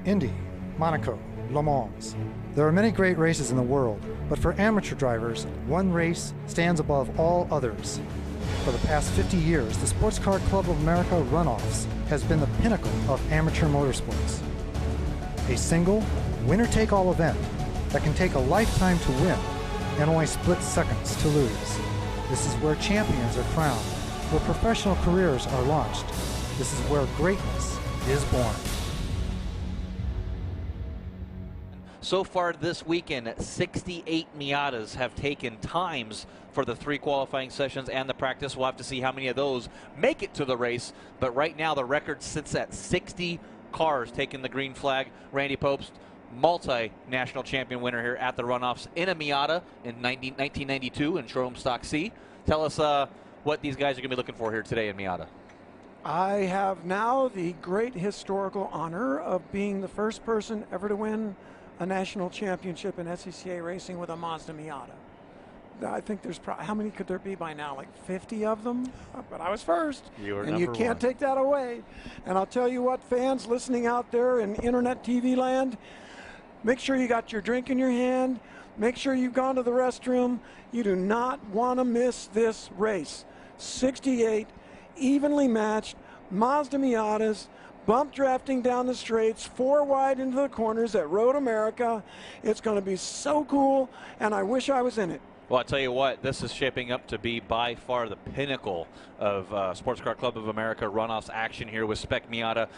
Indy, Monaco, Le Mans. There are many great races in the world, but for amateur drivers, one race stands above all others. For the past 50 years, the Sports Car Club of America Runoffs has been the pinnacle of amateur motorsports. A single, winner-take-all event that can take a lifetime to win and only split seconds to lose. This is where champions are crowned, where professional careers are launched. This is where greatness is born. So far this weekend, 68 Miatas have taken times for the 3 qualifying sessions and the practice. We'll have to see how many of those make it to the race. But right now, the record sits at 60 cars taking the green flag. Randy Popes, multi-national champion winner here at the Runoffs in a Miata in 1992 in Showroom Stock C. Tell us what these guys are going to be looking for here today in Miata. I have now the great historical honor of being the first person ever to win a national championship in SCCA racing with a Mazda Miata. I think there's how many could there be by now? Like 50 of them? But I was first. And you can't take that away. And I'll tell you what, fans listening out there in internet TV land, make sure you got your drink in your hand. Make sure you've gone to the restroom. You do not want to miss this race. 68 evenly matched Mazda Miatas, bump drafting down the straights, 4 wide into the corners at Road America. It's going to be so cool, and I wish I was in it. Well, I'll tell you what, this is shaping up to be by far the pinnacle of Sports Car Club of America Runoffs action here with Spec Miata.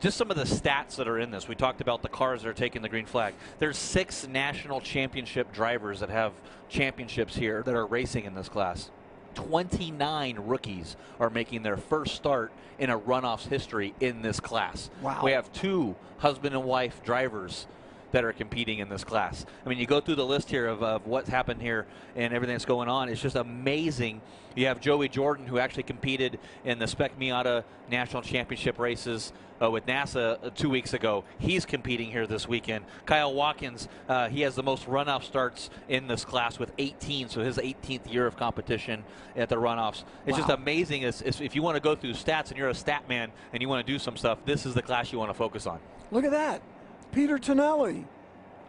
Just some of the stats that are in this. We talked about the cars that are taking the green flag. There's 6 national championship drivers that have championships here that are racing in this class. 29 rookies are making their first start in a Runoffs history in this class. Wow. We have 2 husband and wife drivers that are competing in this class. I mean, you go through the list here of what's happened here and everything that's going on. It's just amazing. You have Joey Jordan, who actually competed in the Spec Miata National Championship races with NASA 2 weeks ago. He's competing here this weekend. Kyle Watkins, he has the most runoff starts in this class with 18, so his 18th year of competition at the Runoffs. It's just amazing. If you want to go through stats and you're a stat man and you want to do some stuff, this is the class you want to focus on. Look at that. Peter Tonelli.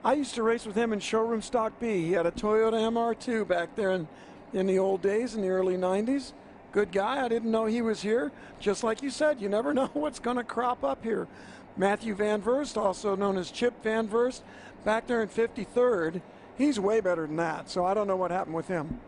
I used to race with him in Showroom Stock B. He had a Toyota MR2 back there in the old days, in the early 90s. Good guy. I didn't know he was here. Just like you said, you never know what's going to crop up here. Matthew Van Verst, also known as Chip Van Verst, back there in 53rd. He's way better than that, so I don't know what happened with him.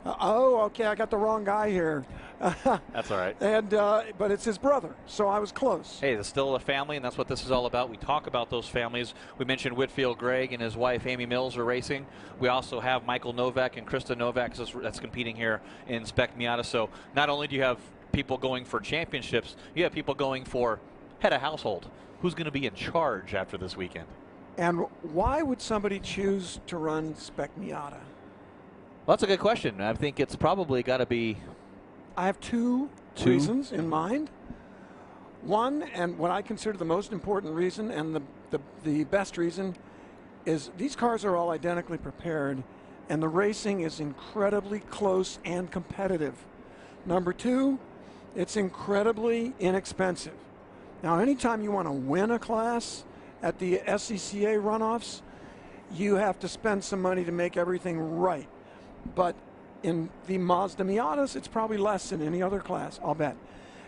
Oh, okay, I got the wrong guy here. That's all right. And but it's his brother, so I was close. Hey, there's still a family, and that's what this is all about. We talk about those families. We mentioned Whitfield Gregg and his wife Amy Mills are racing. We also have Michael Novak and Krista Novak that's competing here in Spec Miata. So not only do you have people going for championships, you have people going for head of household. Who's going to be in charge after this weekend? And why would somebody choose to run Spec Miata? Well, that's a good question. I think it's probably got to be... I have two reasons in mind. One, and what I consider the most important reason and the best reason, is these cars are all identically prepared and the racing is incredibly close and competitive. Number 2, it's incredibly inexpensive. Now, anytime you want to win a class at the SCCA Runoffs, you have to spend some money to make everything right. But in the Mazda Miatas, it's probably less than any other class, I'll bet.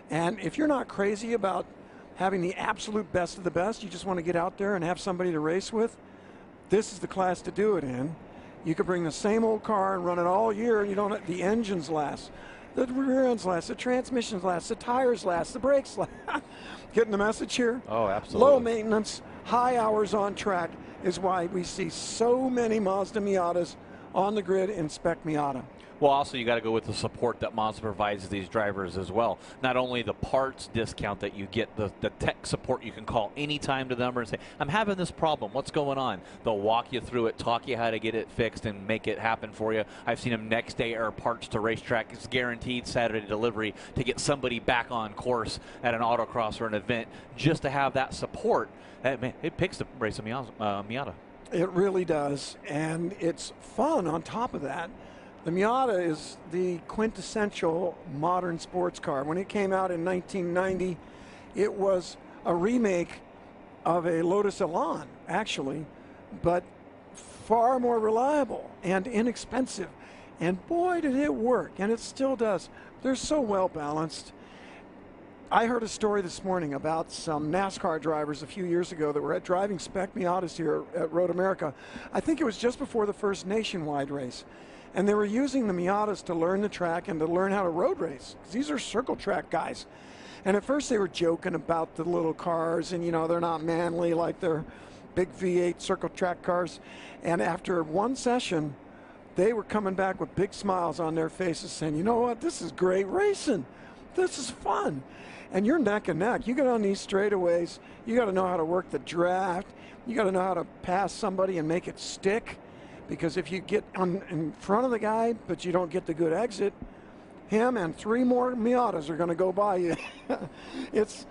And if you're not crazy about having the absolute best of the best, you just want to get out there and have somebody to race with, this is the class to do it in. You could bring the same old car and run it all year, and you don't. The engines last, the rear ends last, the transmissions last, the tires last, the brakes last. Getting the message here? Oh, absolutely. Low maintenance, high hours on track is why we see so many Mazda Miatas on the grid in Spec Miata. Well, also you got to go with the support that Mazda provides these drivers as well. Not only the parts discount that you get, the tech support you can call anytime to them and say, I'm having this problem, what's going on? They'll walk you through it, talk you how to get it fixed and make it happen for you. I've seen them next day air parts to racetrack. It's guaranteed Saturday delivery to get somebody back on course at an autocross or an event just to have that support. Man, it picks to race a Miata. It really does, and it's fun on top of that. The Miata is the quintessential modern sports car. When it came out in 1990, it was a remake of a Lotus Elan, actually, but far more reliable and inexpensive. And boy, did it work, and it still does. They're so well balanced. I heard a story this morning about some NASCAR drivers a few years ago that were driving Spec Miatas here at Road America. I think it was just before the first nationwide race. And they were using the Miatas to learn the track and to learn how to road race, because these are circle track guys. And at first they were joking about the little cars and, you know, they're not manly like their big V8 circle track cars. And after one session, they were coming back with big smiles on their faces saying, you know what, this is great racing. This is fun. And you're neck and neck. You get on these straightaways, you got to know how to work the draft. You got to know how to pass somebody and make it stick. Because if you get in front of the guy, but you don't get the good exit, him and 3 more Miatas are going to go by you. It's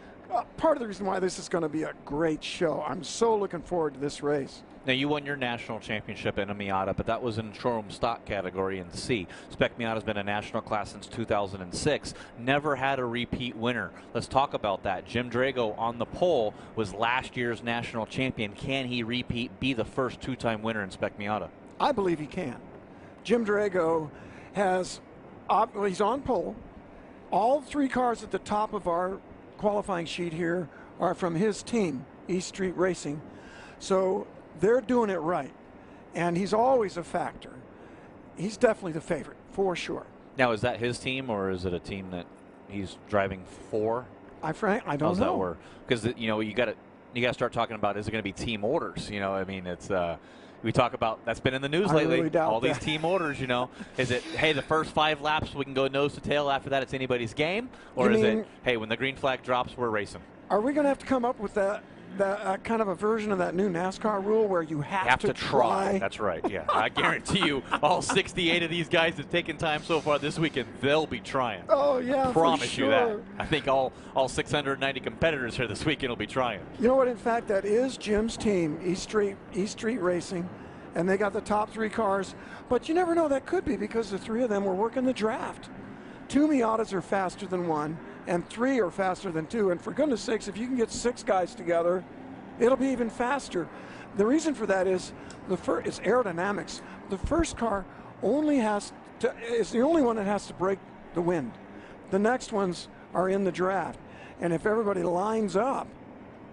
part of the reason why this is going to be a great show. I'm so looking forward to this race. Now, you won your national championship in a Miata, but that was in showroom stock category in C. Spec Miata has been a national class since 2006. Never had a repeat winner. Let's talk about that. Jim Drago on the pole was last year's national champion. Can he repeat, be the first 2-time winner in Spec Miata? I believe he can. Jim Drago has, he's on pole. All 3 cars at the top of our qualifying sheet here are from his team, East Street Racing. So they're doing it right. And he's always a factor. He's definitely the favorite, for sure. Now, is that his team, or is it a team that he's driving for? I don't know. How's that work? Because, you know, you got to start talking about, is it going to be team orders? You know, I mean, it's we talk about, that's been in the news lately. Really doubt all that. these team orders, you know. Is it, hey, the first 5 laps we can go nose to tail, after that it's anybody's game? Or is it, hey, when the green flag drops, we're racing? Are we going to have to come up with that kind of a version of that new NASCAR rule where you have to try? That's right, yeah. I guarantee you all 68 of these guys have taken time so far this weekend, they'll be trying. Oh, yeah, Promise for sure. you that. I think all 690 competitors here this weekend will be trying. You know what, in fact, that is Jim's team, East Street Racing, and they got the top 3 cars. But you never know, that could be because the 3 of them were working the draft. 2 Miatas are faster than 1, and 3 are faster than 2. And for goodness sakes, if you can get 6 guys together, it'll be even faster. The reason for that is it's aerodynamics. The first car is the only one that has to break the wind. The next ones are in the draft. And if everybody lines up,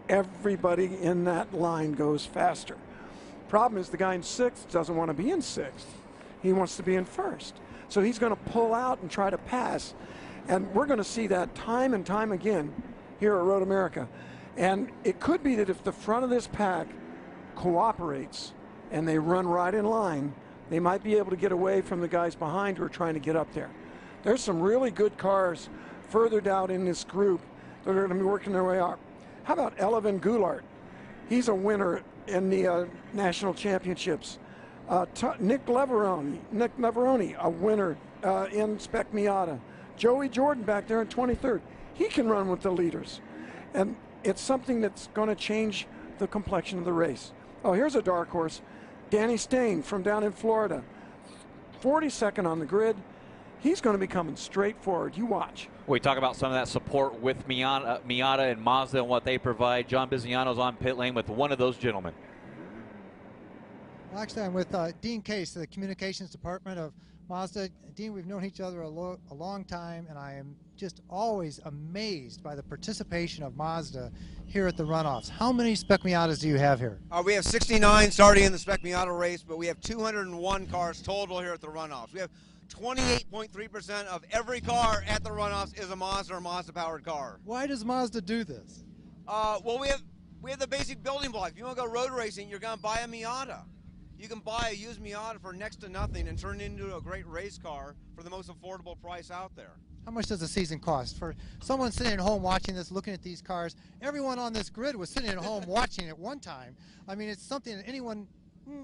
everybody in that line goes faster. Problem is the guy in 6th doesn't want to be in 6th. He wants to be in 1st. So he's going to pull out and try to pass. And we're going to see that time and time again here at Road America. And it could be that if the front of this pack cooperates and they run right in line, they might be able to get away from the guys behind who are trying to get up there. There's some really good cars further down in this group that are going to be working their way up. How about Elivan Goulart? He's a winner in the national championships. Nick Leverone, a winner in Spec Miata. Joey Jordan back there in 23rd. He can run with the leaders. And it's something that's going to change the complexion of the race. Oh, here's a dark horse. Danny Steyn from down in Florida. 42nd on the grid. He's going to be coming straight forward. You watch. We talk about some of that support with Miata and Mazda and what they provide. John Biziano's on pit lane with one of those gentlemen. Well, actually, I'm with Dean Case, the communications department of Mazda. Dean, we've known each other a long time, and I am just always amazed by the participation of Mazda here at the Runoffs. How many Spec Miatas do you have here? We have 69 starting in the Spec Miata race, but we have 201 cars total here at the Runoffs. We have 28.3% of every car at the Runoffs is a Mazda or Mazda-powered car. Why does Mazda do this? Well, we have the basic building blocks. If you want to go road racing, you're going to buy a Miata. You can buy a used Miata for next to nothing and turn it into a great race car for the most affordable price out there. How much does a season cost? For someone sitting at home watching this, looking at these cars, everyone on this grid was sitting at home watching it one time. I mean, it's something that anyone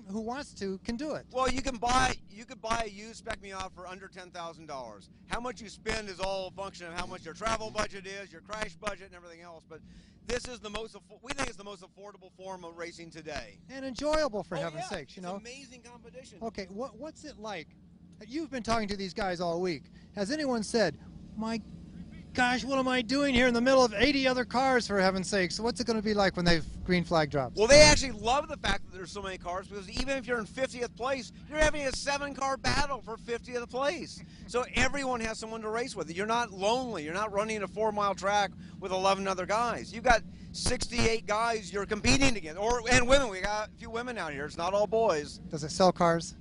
who wants to can do it. Well, you could buy a used Spec Miata for under $10,000. How much you spend is all a function of how much your travel budget is, your crash budget, and everything else. But this is we think it's the most affordable form of racing today. And enjoyable, for heaven's sakes, you know. It's amazing competition. Okay, what's it like? You've been talking to these guys all week. Has anyone said, my gosh, what am I doing here in the middle of 80 other cars, for heaven's sake? So what's it going to be like when the green flag drops? Well, they actually love the fact that there's so many cars, because even if you're in 50th place, you're having a 7-car battle for 50th place. So everyone has someone to race with. You're not lonely. You're not running a 4-mile track with 11 other guys. You've got 68 guys you're competing against, and women. We got a few women out here. It's not all boys. Does it sell cars?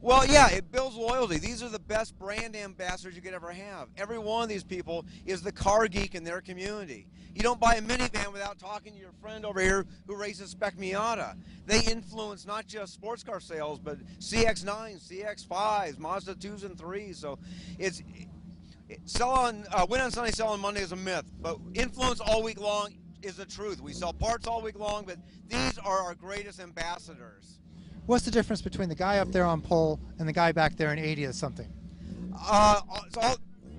Well, yeah, it builds loyalty. These are the best brand ambassadors you could ever have. Every one of these people is the car geek in their community. You don't buy a minivan without talking to your friend over here who races Spec Miata. They influence not just sports car sales, but CX-9s, CX-5s, Mazda 2s and 3s. So win on Sunday, sell on Monday is a myth, but influence all week long is the truth. We sell parts all week long, but these are our greatest ambassadors. What's the difference between the guy up there on pole and the guy back there in 80 or something?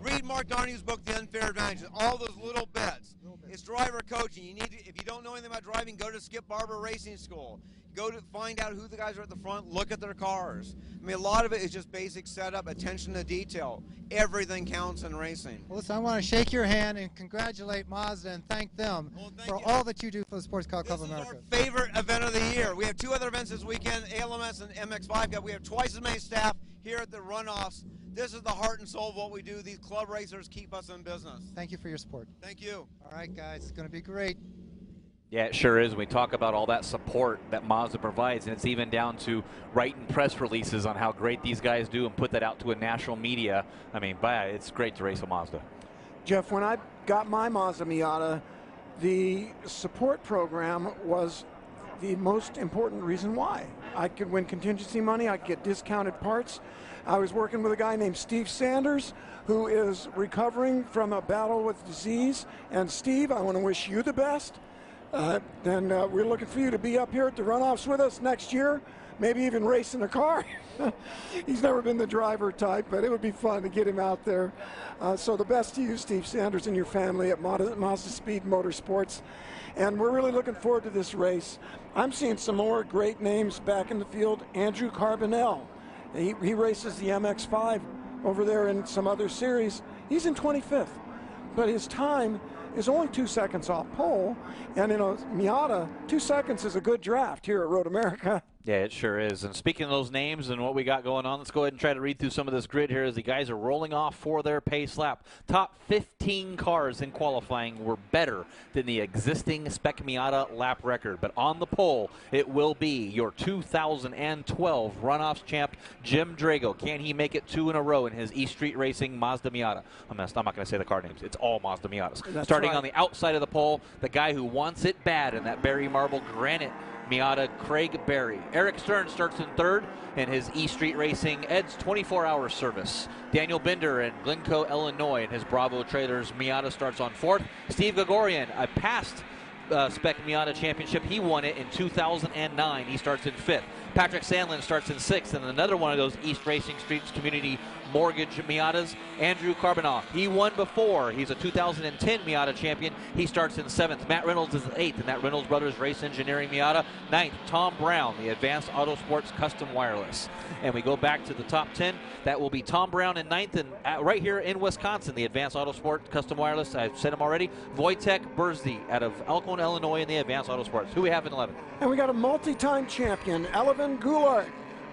Read Mark Darney's book, The Unfair Advantage. All those little bits. It's driver coaching. You need to, if you don't know anything about driving, go to Skip Barber Racing School. Go to find out who the guys are at the front. Look at their cars. I mean, a lot of it is just basic setup, attention to detail. Everything counts in racing. Well, listen, I want to shake your hand and congratulate Mazda and thank them for all that you do for the Sports Car Club of America. This is our favorite event of the year. We have 2 other events this weekend, ALMS and MX5 Cup. We have twice as many staff here at the Runoffs. This is the heart and soul of what we do. These club racers keep us in business. Thank you for your support. Thank you. All right, guys, it's going to be great. Yeah, it sure is. We talk about all that support that Mazda provides, and it's even down to writing press releases on how great these guys do and put that out to a national media. I mean, it's great to race a Mazda. Jeff, when I got my Mazda Miata, the support program was the most important reason why. I could win contingency money, I could get discounted parts. I was working with a guy named Steve Sanders, who is recovering from a battle with disease. And Steve, I want to wish you the best. We're looking for you to be up here at the Runoffs with us next year, maybe even racing a car. He's never been the driver type, but it would be fun to get him out there. So the best to you, Steve Sanders, and your family at Mazda Speed Motorsports. And we're really looking forward to this race. I'm seeing some more great names back in the field. Andrew Carbonell, he races the MX-5 over there in some other series. He's in 25th, but his time is only 2 seconds off pole, and in a Miata, 2 seconds is a good draft here at Road America. Yeah, it sure is. And speaking of those names and what we got going on, let's go ahead and try to read through some of this grid here as the guys are rolling off for their pace lap. Top 15 cars in qualifying were better than the existing Spec Miata lap record. But on the pole, it will be your 2012 Runoffs champ, Jim Drago. Can he make it 2 in a row in his East Street Racing Mazda Miata? I'm not going to say the car names. It's all Mazda Miatas. That's Starting right. on the outside of the pole, the guy who wants it bad in that Berry Marble Granite Miata, Craig Berry. Eric Stern starts in 3rd in his E Street Racing Ed's 24-hour service. Daniel Binder in Glencoe, Illinois in his Bravo Trailers Miata starts on 4th. Steve Gregorian, a past Spec Miata championship. He won it in 2009. He starts in 5th. Patrick Sandlin starts in 6th, and another one of those East Racing Streets Community Mortgage Miatas, Andrew Carbonell. He won before. He's a 2010 Miata champion. He starts in 7th. Matt Reynolds is 8th in that Reynolds Brothers Race Engineering Miata. 9th, Tom Brown, the Advanced Autosports Custom Wireless. And we go back to the top 10. That will be Tom Brown in 9th, and right here in Wisconsin, the Advanced Autosports Custom Wireless. I've said him already. Voytek Burdzy out of Elkhorn, Illinois in the Advanced Autosports. Who we have in 11th? And we got a multi-time champion, Elivan Goulart,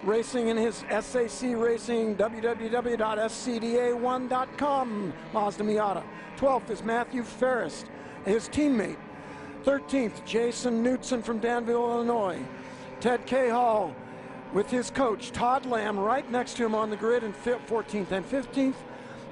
racing in his SAC Racing, www.scda1.com, Mazda Miata. 12th is Matthew Ferris, his teammate. 13th, Jason Knudsen from Danville, Illinois. Ted Cahall with his coach, Todd Lamb, right next to him on the grid in 14th and 15th.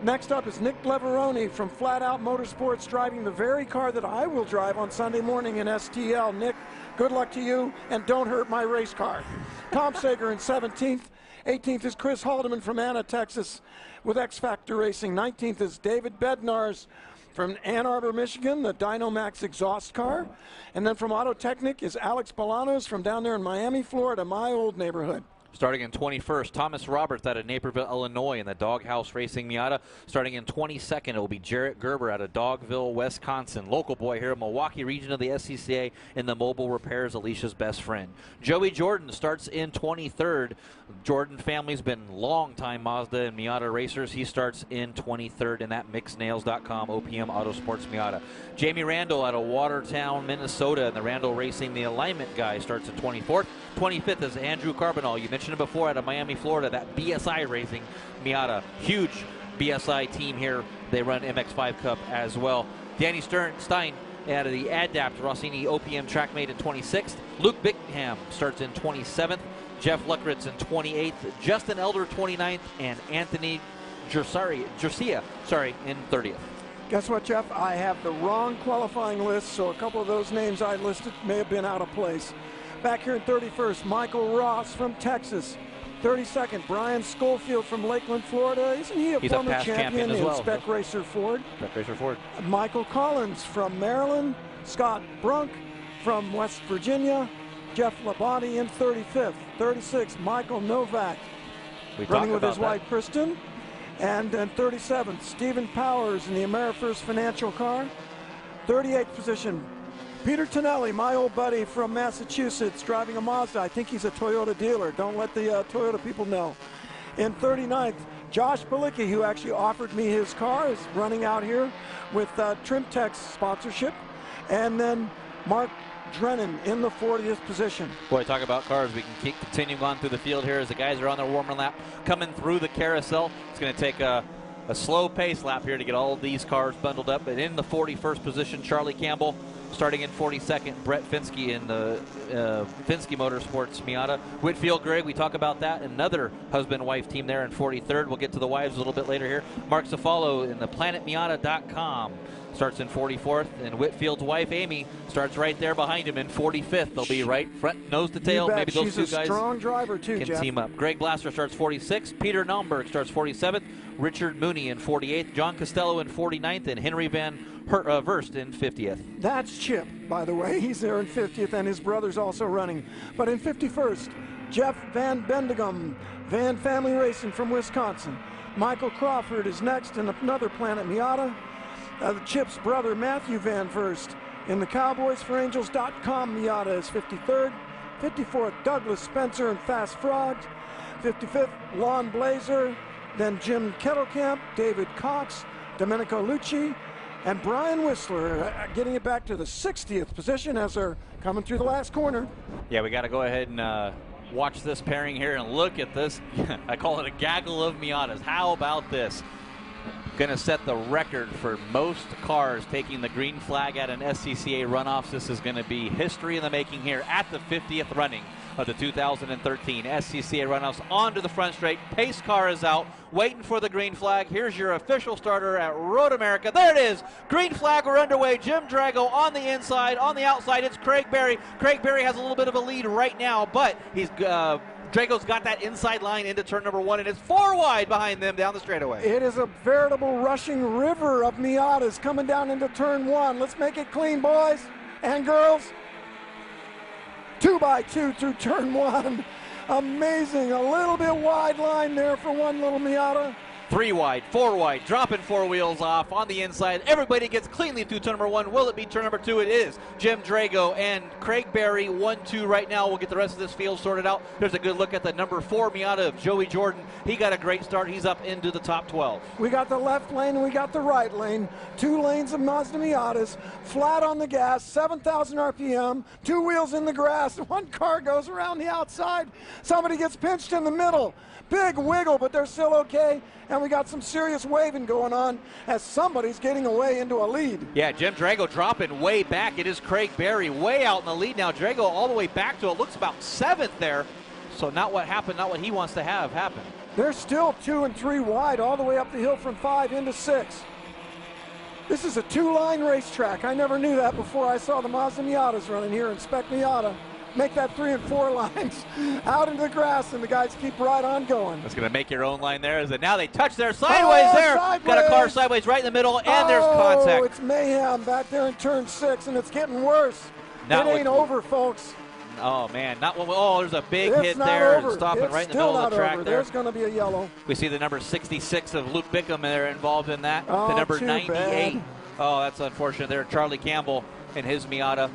Next up is Nick Leverone from Flat Out Motorsports, driving the very car that I will drive on Sunday morning in STL. Nick, good luck to you, and don't hurt my race car. Tom Sager in 17th. 18th is Chris Haldeman from Anna, Texas, with X Factor Racing. 19th is David Bednars from Ann Arbor, Michigan, the Dynomax exhaust car. And then from Auto Technic is Alex Bolanos from down there in Miami, Florida, my old neighborhood. Starting in 21st, Thomas Roberts out of Naperville, Illinois in the Doghouse Racing Miata. Starting in 22nd, it will be Jarrett Gerber out of Dogville, Wisconsin. Local boy here in Milwaukee region of the SCCA in the mobile repairs, Alicia's best friend. Joey Jordan starts in 23rd. Jordan family's been long-time Mazda and Miata racers. He starts in 23rd in that mixednails.com OPM Autosports Miata. Jamie Randall out of Watertown, Minnesota in the Randall Racing, the alignment guy, starts in 24th. 25th is Andrew Carbonell. You mentioned him before, out of Miami, Florida, that BSI Racing Miata. Huge BSI team here. They run MX5 Cup as well. Danny Steyn out of the Adapt Rossini OPM TrackMate in 26th. Luke Bickham starts in 27th. Jeff Luckritz in 28th. Justin Elder 29th. And Anthony Gersia in 30th. Guess what, Jeff? I have the wrong qualifying list, so a couple of those names I listed may have been out of place. Back here in 31st, Michael Ross from Texas. 32nd, Brian Schofield from Lakeland, Florida. Isn't he a former champion as well. in Spec Racer Ford? Spec Racer Ford. Michael Collins from Maryland. Scott Brunk from West Virginia. Jeff Labonte in 35th. 36th, Michael Novak, running with his wife Kristen. And then 37th, Stephen Powers in the AmeriFirst Financial car. 38th position, Peter Tonelli, my old buddy from Massachusetts, driving a Mazda. I think he's a Toyota dealer. Don't let the Toyota people know. In 39th, Josh Balicki, who actually offered me his car, is running out here with Trimtex sponsorship. And then Mark Drennan in the 40th position. Boy, talk about cars. We can keep continuing on through the field here as the guys are on their warmer lap coming through the carousel. It's going to take a slow pace lap here to get all of these cars bundled up. But in the 41st position, Charlie Campbell. Starting in 42nd, Brett Finsky in the Finsky Motorsports Miata. Whitfield Grigg, we talk about that. Another husband-wife team there in 43rd. We'll get to the wives a little bit later here. Mark Cefalo in the PlanetMiata.com starts in 44th. And Whitfield's wife, Amy, starts right there behind him in 45th. They'll be right front, nose to tail. Maybe those two guys. She's a strong driver too, can Jeff. team up. Greg Blaster starts 46th. Peter Naumberg starts 47th. Richard Mooney in 48th. John Costello in 49th. And Henry Van Verst in 50th. That's Chip, by the way. He's there in 50th, and his brother's also running. But in 51st, Jeff Van Bendigum, Van Family Racing from Wisconsin. Michael Crawford is next in another Planet Miata. Chip's brother, Matthew Van Verst, in the CowboysForAngels.com Miata is 53rd. 54th, Douglas Spencer and Fast Frogs. 55th, Lon Blazer. Then Jim Kettlecamp, David Cox, Domenico Lucci, and Brian Whistler getting it back to the 60th position as they're coming through the last corner. Yeah, we got to go ahead and watch this pairing here and look at this. I call it a gaggle of Miatas. How about this? Going to set the record for most cars taking the green flag at an SCCA Runoffs. This is going to be history in the making here at the 50th running of the 2013 SCCA Runoffs. Onto the front straight. Pace car is out, waiting for the green flag. Here's your official starter at Road America. There it is. Green flag, we're underway. Jim Drago on the inside. On the outside, it's Craig Berry. Craig Berry has a little bit of a lead right now, but he's Drago's got that inside line into turn number 1, and it's 4 wide behind them down the straightaway. It is a veritable rushing river of Miatas coming down into turn 1. Let's make it clean, boys and girls. 2 by 2 through turn 1. Amazing. A little bit wide line there for one little Miata. 3 wide, 4 wide, dropping 4 wheels off on the inside. Everybody gets cleanly through turn number 1. Will it be turn number 2? It is. Jim Drago and Craig Berry, 1-2 right now. We'll get the rest of this field sorted out. There's a good look at the number 4 Miata of Joey Jordan. He got a great start. He's up into the top 12. We got the left lane and we got the right lane. 2 lanes of Mazda Miatas, flat on the gas, 7,000 RPM, 2 wheels in the grass. 1 car goes around the outside. Somebody gets pinched in the middle. Big wiggle, but they're still okay. And we got some serious waving going on as somebody's getting away into a lead. Yeah, Jim Drago dropping way back. It is Craig Berry way out in the lead now. Drago all the way back to it. Looks about 7th there. So not what happened, not what he wants to have happen. They're still 2 and 3 wide all the way up the hill from 5 into 6. This is a 2-line racetrack. I never knew that before I saw the Mazda Miatas running here in Spec Miata. Make that 3 and 4 lines out into the grass, and the guys keep right on going. That's going to make your own line there. Is it now they touch there sideways there. Sideways. Got a car sideways right in the middle, and there's contact. Oh, it's mayhem back there in turn 6, and it's getting worse. Not it ain't over, folks. Martin. Oh, man. Not one. Oh, there's a big It's hit not there. over. Stopping It's right in the still middle of the not track over. there. There's going to be a yellow. We see the number 66 of Luke Bickham there involved in that. Oh, the number too 98. bad. Oh, that's unfortunate there. Charlie Campbell and his Miata.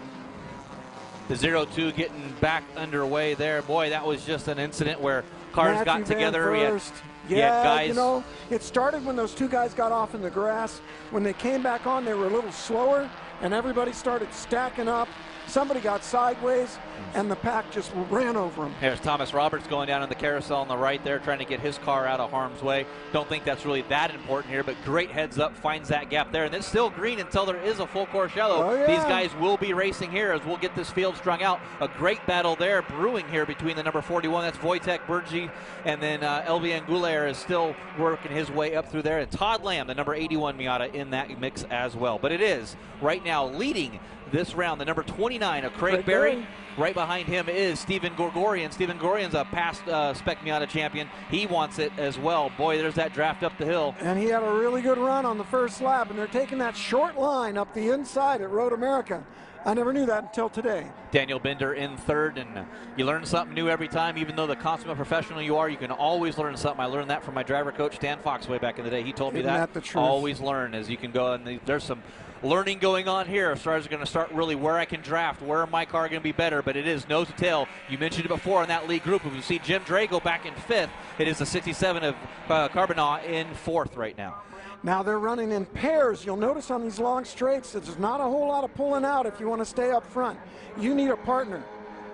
The 0-2 getting back underway there. Boy, that was just an incident where cars Matthew got Van together. First. We had guys. You know, it started when those two guys got off in the grass. When they came back on, they were a little slower, and everybody started stacking up. Somebody got sideways, and the pack just ran over them. There's Thomas Roberts going down in the carousel on the right there, trying to get his car out of harm's way. Don't think that's really that important here, but great heads up, finds that gap there. And it's still green until there is a full course yellow. Oh, yeah. These guys will be racing here as we'll get this field strung out. A great battle there brewing here between the number 41, that's Voytek Burdzy, and then Elivan Goulart is still working his way up through there. And Todd Lamb, the number 81 Miata, in that mix as well. But it is right now leading this round, the number 29 of Craig Berry. Right behind him is Steven Gorgorian. Steven Gorgorian's a past Spec Miata champion. He wants it as well. Boy, there's that draft up the hill. And he had a really good run on the first lap, and they're taking that short line up the inside at Road America. I never knew that until today. Daniel Binder in third, and you learn something new every time. Even though the consummate professional you are, you can always learn something. I learned that from my driver coach, Stan Fox, way back in the day. He told me Isn't that the truth? Always learn as you can go, and there's some learning going on here. Stars are going to start really where I can draft, where my car going to be better, but it is nose to tail. You mentioned it before in that lead group. If you see Jim Drago back in fifth, it is the 67 of Carbonat in fourth right now. Now they're running in pairs. You'll notice on these long straights, there's not a whole lot of pulling out if you want to stay up front. You need a partner.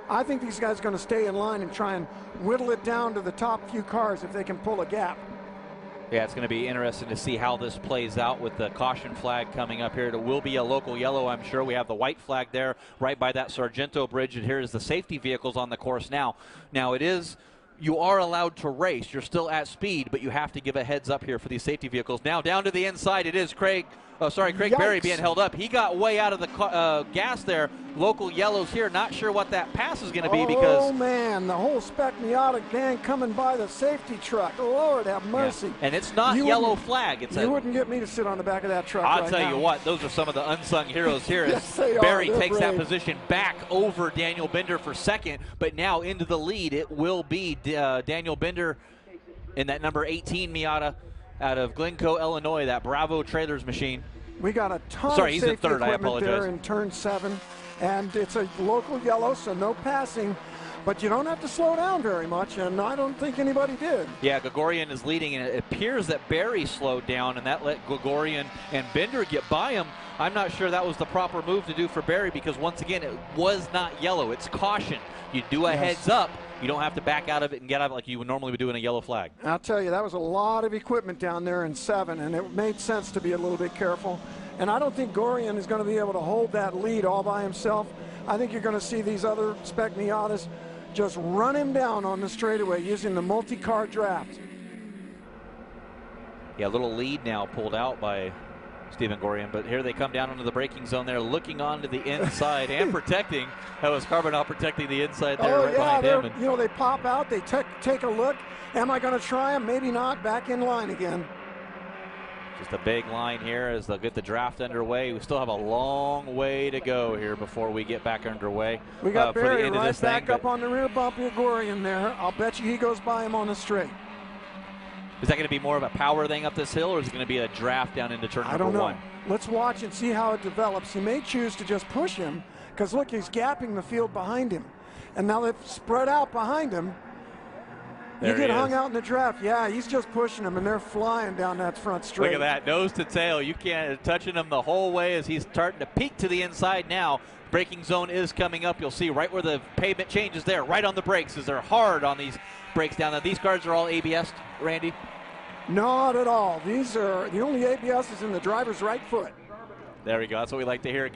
I think these guys are going to stay in line and try and whittle it down to the top few cars if they can pull a gap. Yeah, it's going to be interesting to see how this plays out with the caution flag coming up here. It will be a local yellow, I'm sure. We have the white flag there right by that Sargento bridge, and here is the safety vehicles on the course now. Now it is, you are allowed to race. You're still at speed, but you have to give a heads up here for these safety vehicles. Now down to the inside, it is Craig Berry being held up. He got way out of the gas there. Local yellows here. Not sure what that pass is going to be because... Oh, man, the whole Spec Miata gang coming by the safety truck. Lord have mercy. Yeah. And it's not yellow flag. It's wouldn't get me to sit on the back of that truck I'll tell you what, those are some of the unsung heroes here. Yes, as Berry takes brave. that position back over Daniel Binder for second, but now into the lead it will be Daniel Binder in that number 18 Miata out of Glencoe, Illinois, that Bravo Trailers machine. We got a ton of he's safety in third. I equipment there apologize. in turn 7, and it's a local yellow, so no passing, but you don't have to slow down very much, and I don't think anybody did. Yeah, Gregorian is leading, and it appears that Berry slowed down, and that let Gregorian and Binder get by him. I'm not sure that was the proper move to do for Berry because, once again, it was not yellow. It's caution. You do a heads up. You don't have to back out of it and get out of it like you would normally be doing a yellow flag. I'll tell you, that was a lot of equipment down there in 7, and it made sense to be a little bit careful. And I don't think Gorian is going to be able to hold that lead all by himself. I think you're going to see these other Spec Miatas just run him down on the straightaway using the multi-car draft. Yeah, a little lead now pulled out by Steven Gorian, but here they come down into the braking zone there, looking onto the inside and protecting. That was Carbonat protecting the inside there behind him. And you know, they pop out, they take a look. Am I going to try him? Maybe not. Back in line again. just a big line here as they'll get the draft underway. We still have a long way to go here before we get back underway. We got for the Barry end of right this back thing, up on the rear bump of Gorian there. I'll bet you he goes by him on the straight. Is that going to be more of a power thing up this hill, or is it going to be a draft down into turn number 1? I don't know. Let's watch and see how it develops. He may choose to just push him, because look, he's gapping the field behind him. And now they've spread out behind him. There you get he hung is. out in the draft. Yeah, he's just pushing them, and they're flying down that front straight. Look at that, nose to tail. You can't touching him the whole way as he's starting to peek to the inside now. Braking zone is coming up. You'll see right where the pavement changes there, right on the brakes, as they're hard on these brakes down there. These cars are all ABS, Randy? Not at all. These are the only ABS is in the driver's right foot. There we go. That's what we like to hear.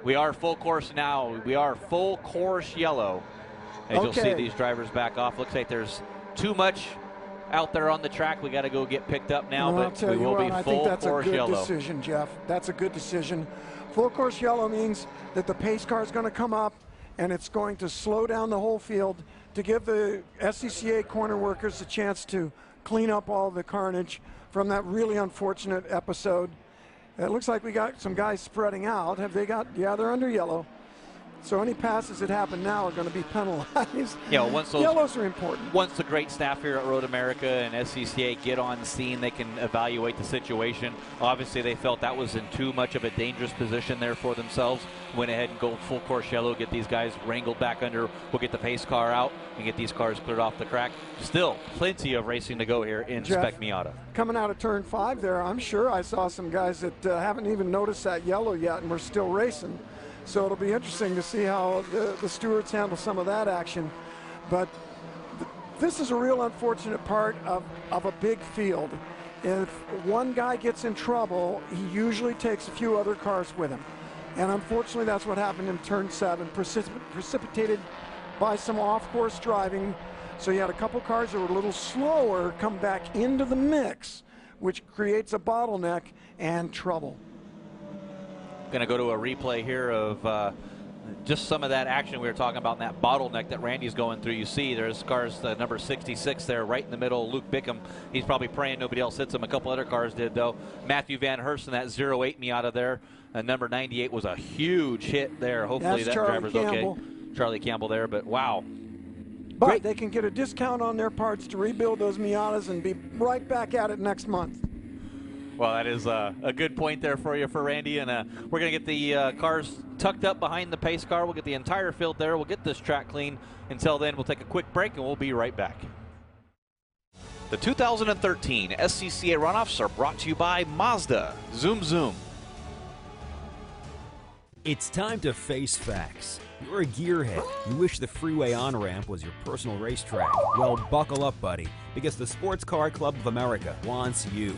We are full course now. We are full course yellow. As you'll see these drivers back off. Looks like there's too much out there on the track. We got to go get picked up now, Well, but we will be I full think that's course a good yellow. decision, Jeff. That's a good decision. Full course yellow means that the pace car is going to come up, and it's going to slow down the whole field to give the SCCA corner workers a chance to clean up all the carnage from that really unfortunate episode. It looks like we got some guys spreading out. Have they got? Yeah, they're under yellow. So any passes that happen now are going to be penalized. Yeah, once those yellows are important. Once the great staff here at Road America and SCCA get on the scene, they can evaluate the situation. Obviously, they felt that was in too much of a dangerous position there for themselves. Went ahead and go full course yellow, get these guys wrangled back under. We'll get the pace car out and get these cars cleared off the track. Still plenty of racing to go here in Jeff, Spec Miata. Coming out of turn 5 there, I'm sure I saw some guys that haven't even noticed that yellow yet and we're still racing. So it'll be interesting to see how the stewards handle some of that action. But this is a real unfortunate part of a big field. If one guy gets in trouble, he usually takes a few other cars with him. And unfortunately, that's what happened in turn 7, precipitated by some off-course driving. So you had a couple cars that were a little slower come back into the mix, which creates a bottleneck and trouble. Going to go to a replay here of just some of that action we were talking about in that bottleneck that Randy's going through. You see there's cars, number 66 there right in the middle, Luke Bickham. He's probably praying nobody else hits him. A couple other cars did though. Matthew Van Hurst in that 08 Miata there. Number 98 was a huge hit there. Hopefully that driver's okay. Charlie Campbell there, but wow. But Great. They can get a discount on their parts to rebuild those Miatas and be right back at it next month. Well, that is a good point there for you, for Randy. And we're going to get the cars tucked up behind the pace car. We'll get the entire field there. We'll get this track clean. Until then, we'll take a quick break, and we'll be right back. The 2013 SCCA Runoffs are brought to you by Mazda. Zoom, zoom. It's time to face facts. You're a gearhead. You wish the freeway on-ramp was your personal racetrack. Well, buckle up, buddy, because the Sports Car Club of America wants you.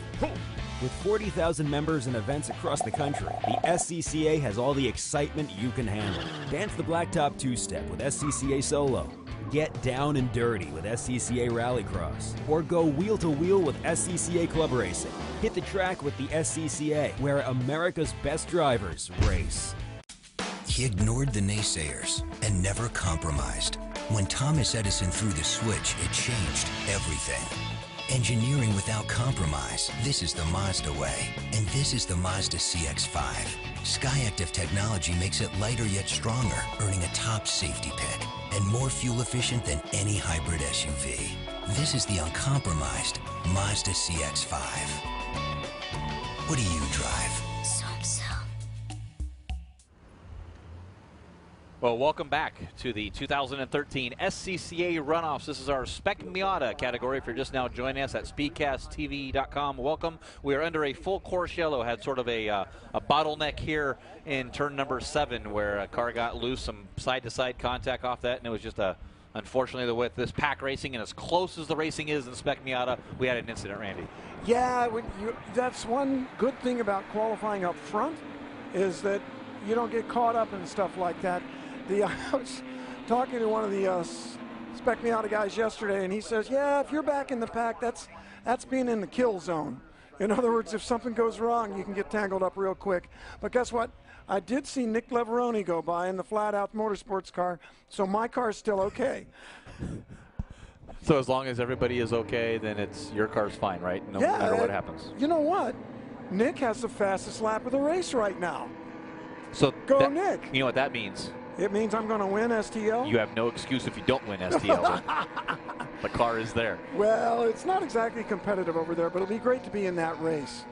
With 40,000 members and events across the country, the SCCA has all the excitement you can handle. Dance the blacktop two-step with SCCA Solo. Get down and dirty with SCCA Rallycross. Or go wheel-to-wheel with SCCA Club Racing. Hit the track with the SCCA, where America's best drivers race. He ignored the naysayers and never compromised. When Thomas Edison threw the switch, it changed everything. Engineering without compromise. This is the Mazda way. And this is the Mazda CX-5. Skyactiv technology makes it lighter yet stronger, earning a top safety pick. And more fuel efficient than any hybrid SUV. This is the uncompromised Mazda CX-5. What do you drive? Well, welcome back to the 2013 SCCA Runoffs. This is our Spec Miata category. If you're just now joining us at SpeedcastTV.com, welcome. We are under a full course yellow. Had sort of a bottleneck here in turn number 7 where a car got loose, some side-to-side contact off that, and it was just unfortunately, with this pack racing and as close as the racing is in Spec Miata, we had an incident, Randy. Yeah, that's one good thing about qualifying up front is that you don't get caught up in stuff like that. I was talking to one of the Spec Miata guys yesterday, and he says, yeah, if you're back in the pack, that's being in the kill zone. In other words, if something goes wrong, you can get tangled up real quick. But guess what? I did see Nick Leverone go by in the flat-out motorsports car, so my car's still okay. So as long as everybody is okay, then your car's fine, right? No matter what happens. You know what? Nick has the fastest lap of the race right now. So Go Nick. You know what that means? It means I'm going to win STL? You have no excuse if you don't win STL. The car is there. Well, it's not exactly competitive over there, but it'll be great to be in that race.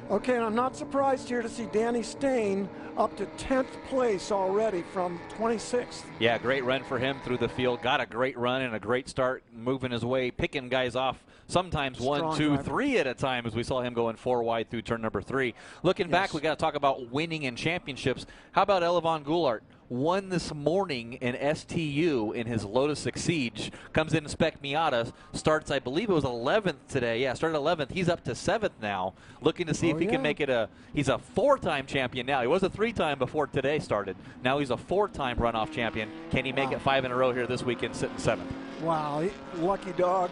Okay, and I'm not surprised here to see Danny Steyn up to 10th place already from 26th. Yeah, great run for him through the field. Got a great run and a great start, moving his way, picking guys off. Sometimes 1, 2, 3 at a time, as we saw him going 4 wide through turn number 3. Looking back, we got to talk about winning in championships. How about Elivan Goulart? Won this morning in STU in his Lotus Exige. Comes in Spec Miata. Starts, I believe it was 11th today. Yeah, started 11th. He's up to 7th now. Looking to see if he can make it he's a 4-time champion now. He was a 3-time before today started. Now he's a 4-time runoff champion. Can he make it 5 in a row here this weekend, sitting 7th? Wow, lucky dog.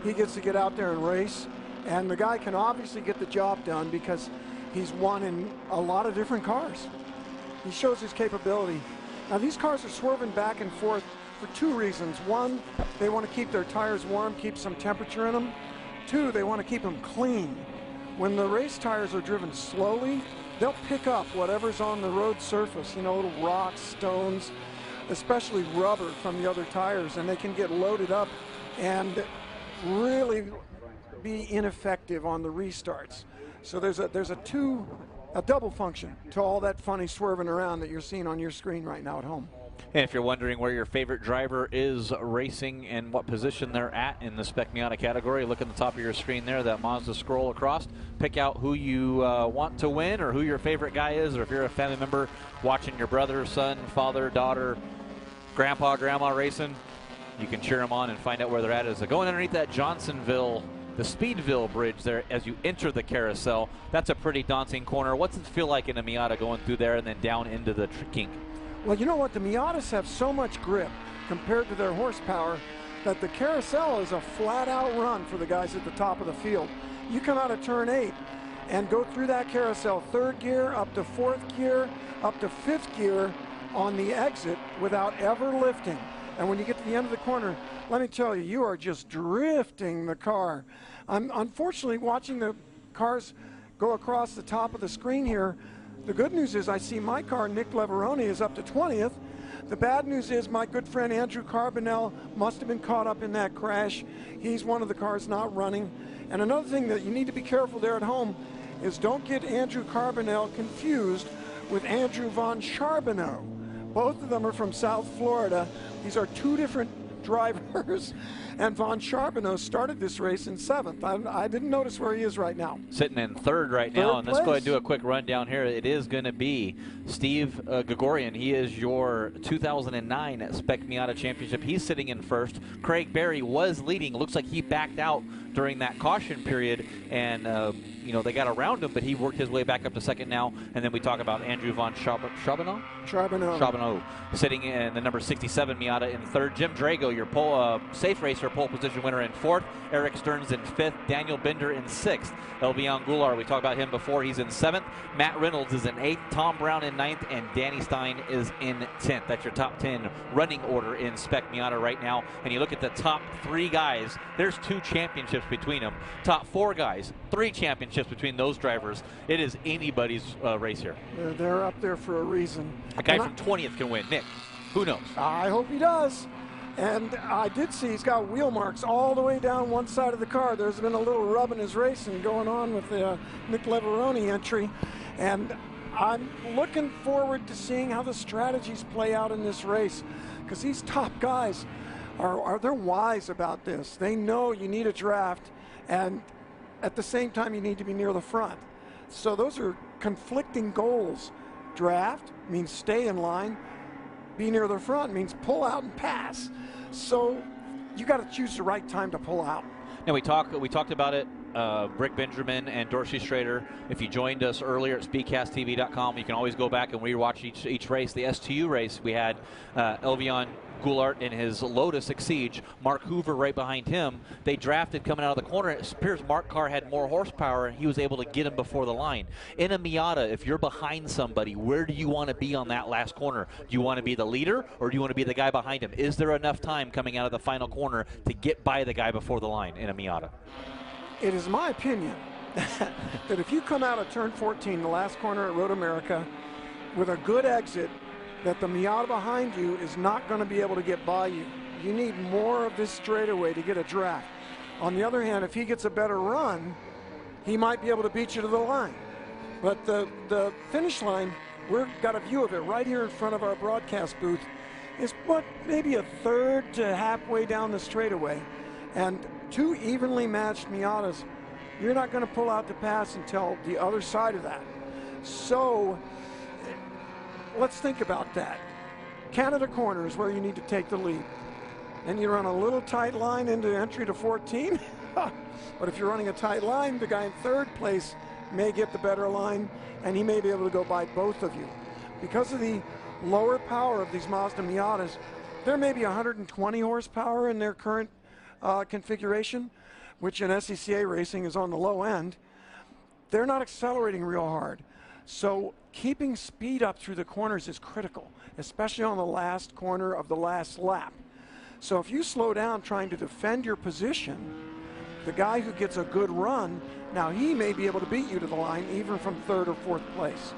He gets to get out there and race, and the guy can obviously get the job done because he's won in a lot of different cars. He shows his capability. Now these cars are swerving back and forth for 2 reasons. 1, they want to keep their tires warm, keep some temperature in them. 2, they want to keep them clean. When the race tires are driven slowly, they'll pick up whatever's on the road surface, you know, little rocks, stones, especially rubber from the other tires, and they can get loaded up and really be ineffective on the restarts. So there's a double function to all that funny swerving around that you're seeing on your screen right now at home. And if you're wondering where your favorite driver is racing and what position they're at in the Spec Miata category, look at the top of your screen there, that Mazda scroll across. Pick out who you want to win or who your favorite guy is, or if you're a family member watching your brother, son, father, daughter, grandpa, grandma racing, you can cheer them on and find out where they're at. As they're going underneath that Johnsonville, the Speedville bridge there as you enter the carousel. That's a pretty daunting corner. What's it feel like in a Miata going through there and then down into the kink? Well, you know what? The Miatas have so much grip compared to their horsepower that the carousel is a flat-out run for the guys at the top of the field. You come out of turn 8 and go through that carousel, 3rd gear, up to 4th gear, up to 5th gear on the exit without ever lifting. And when you get to the end of the corner, let me tell you, you are just drifting the car. I'm unfortunately watching the cars go across the top of the screen here. The good news is I see my car, Nick Leverone, is up to 20th. The bad news is my good friend Andrew Carbonell must have been caught up in that crash. He's one of the cars not running. And another thing that you need to be careful there at home is don't get Andrew Carbonell confused with Andrew Von Charbonneau. Both of them are from South Florida. These are two different drivers, and Von Charbonneau started this race in 7th. I didn't notice where he is right now. Sitting in 3rd right now, and let's go ahead and do a quick rundown here. It is going to be Steve Gregorian. He is your 2009 Spec Miata Championship. He's sitting in 1st. Craig Berry was leading. Looks like he backed out during that caution period, and you know, they got around him, but he worked his way back up to 2nd now. And then we talk about Andrew Von Charbonneau? Charbonneau, sitting in the number 67 Miata in 3rd. Jim Drago, your safe racer, pole position winner in 4th. Eric Stearns in 5th. Daniel Binder in 6th. Elivan Goulart, we talked about him before, he's in 7th. Matt Reynolds is in 8th. Tom Brown in 9th. And Danny Steyn is in 10th. That's your top 10 running order in Spec Miata right now. And you look at the top 3 guys, there's 2 championships between them. Top 4 guys, 3 championships between those drivers. It is anybody's race here. They're up there for a reason. A guy from 20th can win. Nick, who knows? I hope he does. And I did see he's got wheel marks all the way down one side of the car. There's been a little rubbing his racing going on with the Nick Leverone entry. And I'm looking forward to seeing how the strategies play out in this race, because these top guys they're wise about this. They know you need a draft, and at the same time you need to be near the front. So those are conflicting goals. Draft means stay in line. Be near the front means pull out and pass. So you got to choose the right time to pull out. Now we talked about it. Rick Benjamin and Dorsey Schrader. If you joined us earlier at SpeedcastTV.com, you can always go back and rewatch each race. The STU race, we had Elivan Goulart in his Lotus Exige, Mark Hoover right behind him. They drafted coming out of the corner. It appears Mark's car had more horsepower, and he was able to get him before the line. In a Miata, if you're behind somebody, where do you want to be on that last corner? Do you want to be the leader, or do you want to be the guy behind him? Is there enough time coming out of the final corner to get by the guy before the line in a Miata? It is my opinion that if you come out of turn 14, the last corner at Road America, with a good exit, that the Miata behind you is not going to be able to get by you. You need more of this straightaway to get a draft. On the other hand, if he gets a better run, he might be able to beat you to the line. But the finish line, we've got a view of it right here in front of our broadcast booth, is what, maybe 1/3 to halfway down the straightaway. And 2 evenly matched Miatas, you're not going to pull out the pass until the other side of that. So let's think about that. Canada corner is where you need to take the lead. And you run a little tight line into entry to 14. But if you're running a tight line, the guy in 3rd place may get the better line, and he may be able to go by both of you. Because of the lower power of these Mazda Miatas, there may be 120 horsepower in their current configuration, which in SCCA racing is on the low end. They're not accelerating real hard. So keeping speed up through the corners is critical, especially on the last corner of the last lap. So if you slow down trying to defend your position, the guy who gets a good run Now he may be able to beat you to the line even from 3rd or 4th place.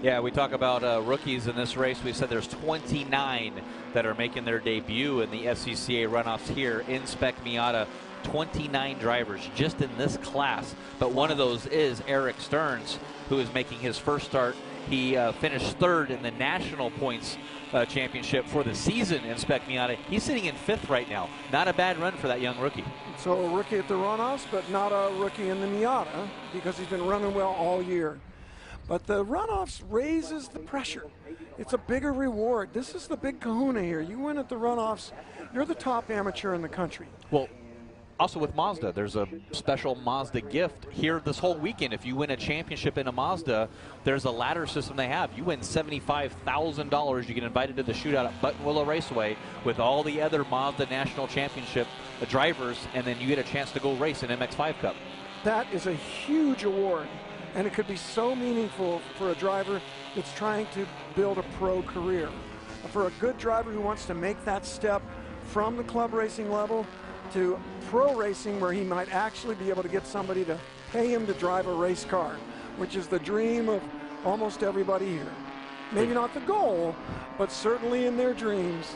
Yeah, we talk about rookies in this race. We said there's 29 that are making their debut in the SCCA Runoffs here in Spec Miata. 29 drivers just in this class, but one of those is Eric Stearns, who is making his first start. He finished 3rd in the national points championship for the season in Spec Miata. He's sitting in 5th right now. Not a bad run for that young rookie. So a rookie at the Runoffs, but not a rookie in the Miata because he's been running well all year. But the Runoffs raises the pressure. It's a bigger reward. This is the big kahuna here. You win at the Runoffs, you're the top amateur in the country. Well, also with Mazda, there's a special Mazda gift here this whole weekend. If you win a championship in a Mazda, there's a ladder system they have. You win $75,000. You get invited to the shootout at Buttonwillow Raceway with all the other Mazda National Championship drivers, and then you get a chance to go race an MX-5 Cup. That is a huge award, and it could be so meaningful for a driver that's trying to build a pro career. For a good driver who wants to make that step from the club racing level to pro racing, where he might actually be able to get somebody to pay him to drive a race car, which is the dream of almost everybody here. Maybe not the goal, but certainly in their dreams,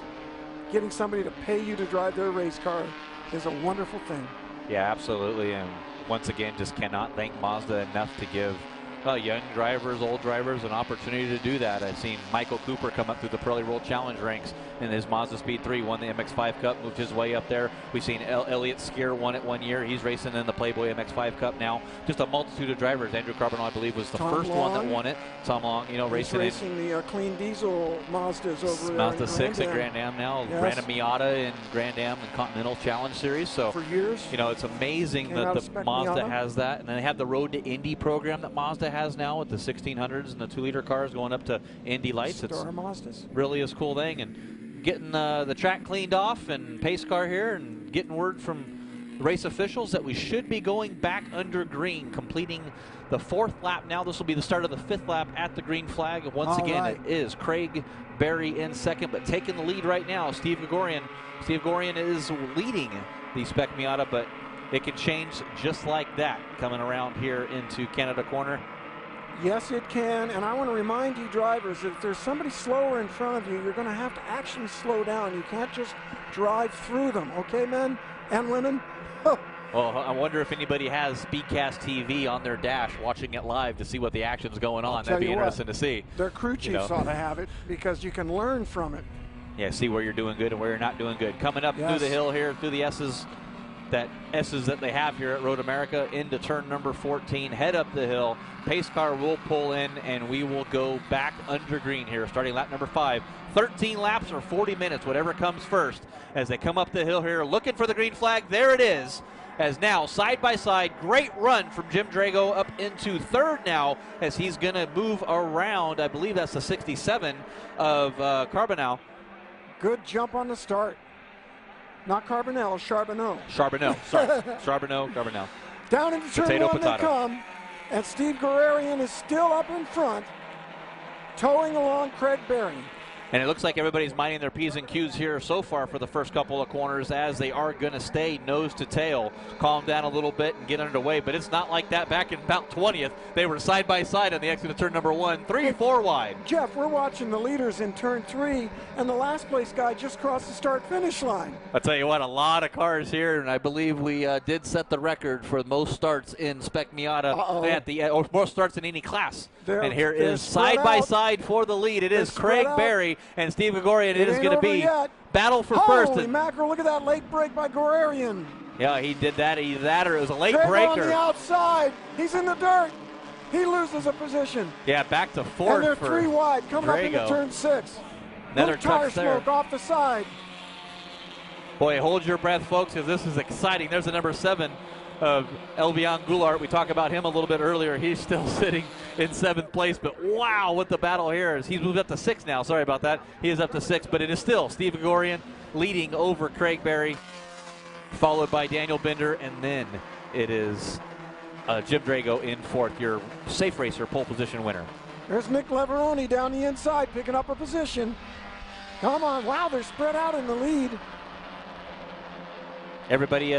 getting somebody to pay you to drive their race car is a wonderful thing. Yeah, absolutely. And once again, just cannot thank Mazda enough to give young drivers, old drivers, an opportunity to do that. I've seen Michael Cooper come up through the Pirelli World Challenge ranks in his Mazda Speed 3, won the MX-5 Cup, moved his way up there. We've seen Elliott Skier won it 1 year. He's racing in the Playboy MX-5 Cup now. Just a multitude of drivers. Andrew Carbonell, I believe, was the first one that won it. Tom Long, you know, racing the clean diesel Mazdas over there. Mazda 6 at Grand Am now. Yes. Ran a Miata in Grand Am and Continental Challenge Series. So for years, you know, it's amazing that the Mazda has that. And then they have the Road to Indy program that Mazda has now with the 1600s and the 2-liter cars going up to Indy Lights. It's Mazdas. Really is a cool thing. And getting the track cleaned off and pace car here, and getting word from race officials that we should be going back under green, completing the 4th lap now. This will be the start of the 5th lap at the green flag. Once again, it is Craig Berry in 2nd, but taking the lead right now, Steve Gregorian. Steve Gregorian is leading the Spec Miata, but it can change just like that coming around here into Canada Corner. Yes, it can, and I want to remind you drivers that if there's somebody slower in front of you, you're going to have to actually slow down. You can't just drive through them, okay, men and women? Well, I wonder if anybody has SpeedcastTV on their dash watching it live to see what the action's going on. That'd be interesting to see. Their crew chiefs ought to have it because you can learn from it. Yeah, see where you're doing good and where you're not doing good. Coming up through the hill here, through the S's that they have here at Road America, into turn number 14, head up the hill. Pace car will pull in, and we will go back under green here, starting lap number 5. 13 laps or 40 minutes, whatever comes first, as they come up the hill here, looking for the green flag. There it is, as now, side by side, great run from Jim Drago up into 3rd now, as he's going to move around. I believe that's the 67 of Carbonell. Good jump on the start. Not Carbonell, Charbonneau. Charbonneau, sorry. Carbonell. Down into turn 1 they come, and Steve Gregorian is still up in front, towing along Craig Berry. And it looks like everybody's minding their P's and Q's here so far for the first couple of corners, as they are going to stay nose to tail. Calm down a little bit and get underway, but it's not like that back in about 20th. They were side by side on the exit of turn number 1, 3, 4 wide. Jeff, we're watching the leaders in turn 3, and the last place guy just crossed the start-finish line. I'll tell you what, a lot of cars here, and I believe we did set the record for most starts in Spec Miata at the or most starts in any class. And here is side by side for the lead. It is Craig Berry and Steve Gregorian. It is going to be battle for first. Holy mackerel, look at that late break by Gregorian. Yeah, he did that. Either that or it was a late Drago breaker. On the outside. He's in the dirt. He loses a position. Yeah, back to 4th. And they're for 3 wide, coming Drago. up into turn 6. Another tire touch there. smoke off the side. Boy, hold your breath, folks, because this is exciting. There's the number 7 of Elivan Goulart. We talked about him a little bit earlier. He's still sitting in 7th place, but wow, what the battle here is. He's moved up to 6 now. Sorry about that. He is up to 6, but it is still Steve Gregorian leading over Craig Berry, followed by Daniel Binder, and then it is Jim Drago in 4th, your safe racer pole position winner. There's Nick Leverone down the inside, picking up a position. Come on, wow, they're spread out in the lead. Everybody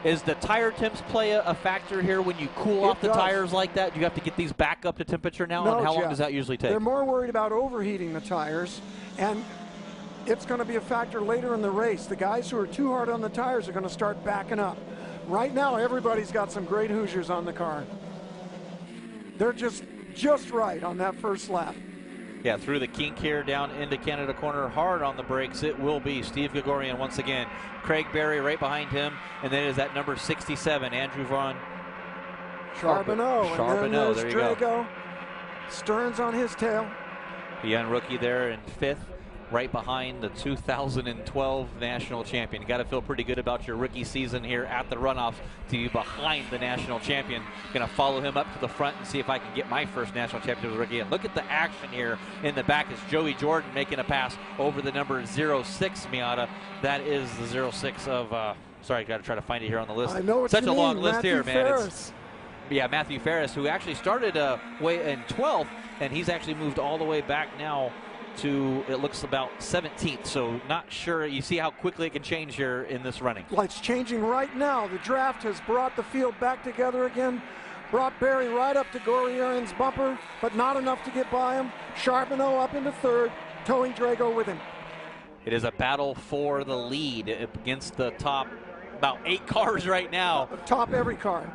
Is the tire temps play a factor here when you cool off the tires like that? Do you have to get these back up to temperature now? No, and how long Jeff, does that usually take? They're more worried about overheating the tires, and it's going to be a factor later in the race. The guys who are too hard on the tires are going to start backing up. Right now, everybody's got some great Hoosiers on the car. They're just right on that first lap. Yeah, through the kink here down into Canada corner, hard on the brakes it will be. Steve Gregorian once again. Craig Berry right behind him, and then is that number 67, Andrew Von Charbonneau. And then there you Drago. go. Stearns on his tail. The young rookie there in 5th, right behind the 2012 national champion. You got to feel pretty good about your rookie season here at the Runoffs to be behind the national champion. Going to follow him up to the front and see if I can get my first national champion as a rookie. And look at the action here in the back as Joey Jordan making a pass over the number 06 Miata. That is the 06 of, sorry, got to try to find it here on the list. I know what Such you a long mean, list Matthew here, man. Ferris. Yeah, Matthew Ferris, who actually started way in 12th, and he's actually moved all the way back now to, it looks about 17th, so not sure. You see how quickly it can change here in this running. Well, it's changing right now. The draft has brought the field back together again, brought Berry right up to Gourierin's bumper, but not enough to get by him. Charbonneau up into 3rd, towing Drago with him. It is a battle for the lead against the top about 8 cars right now. Top every car.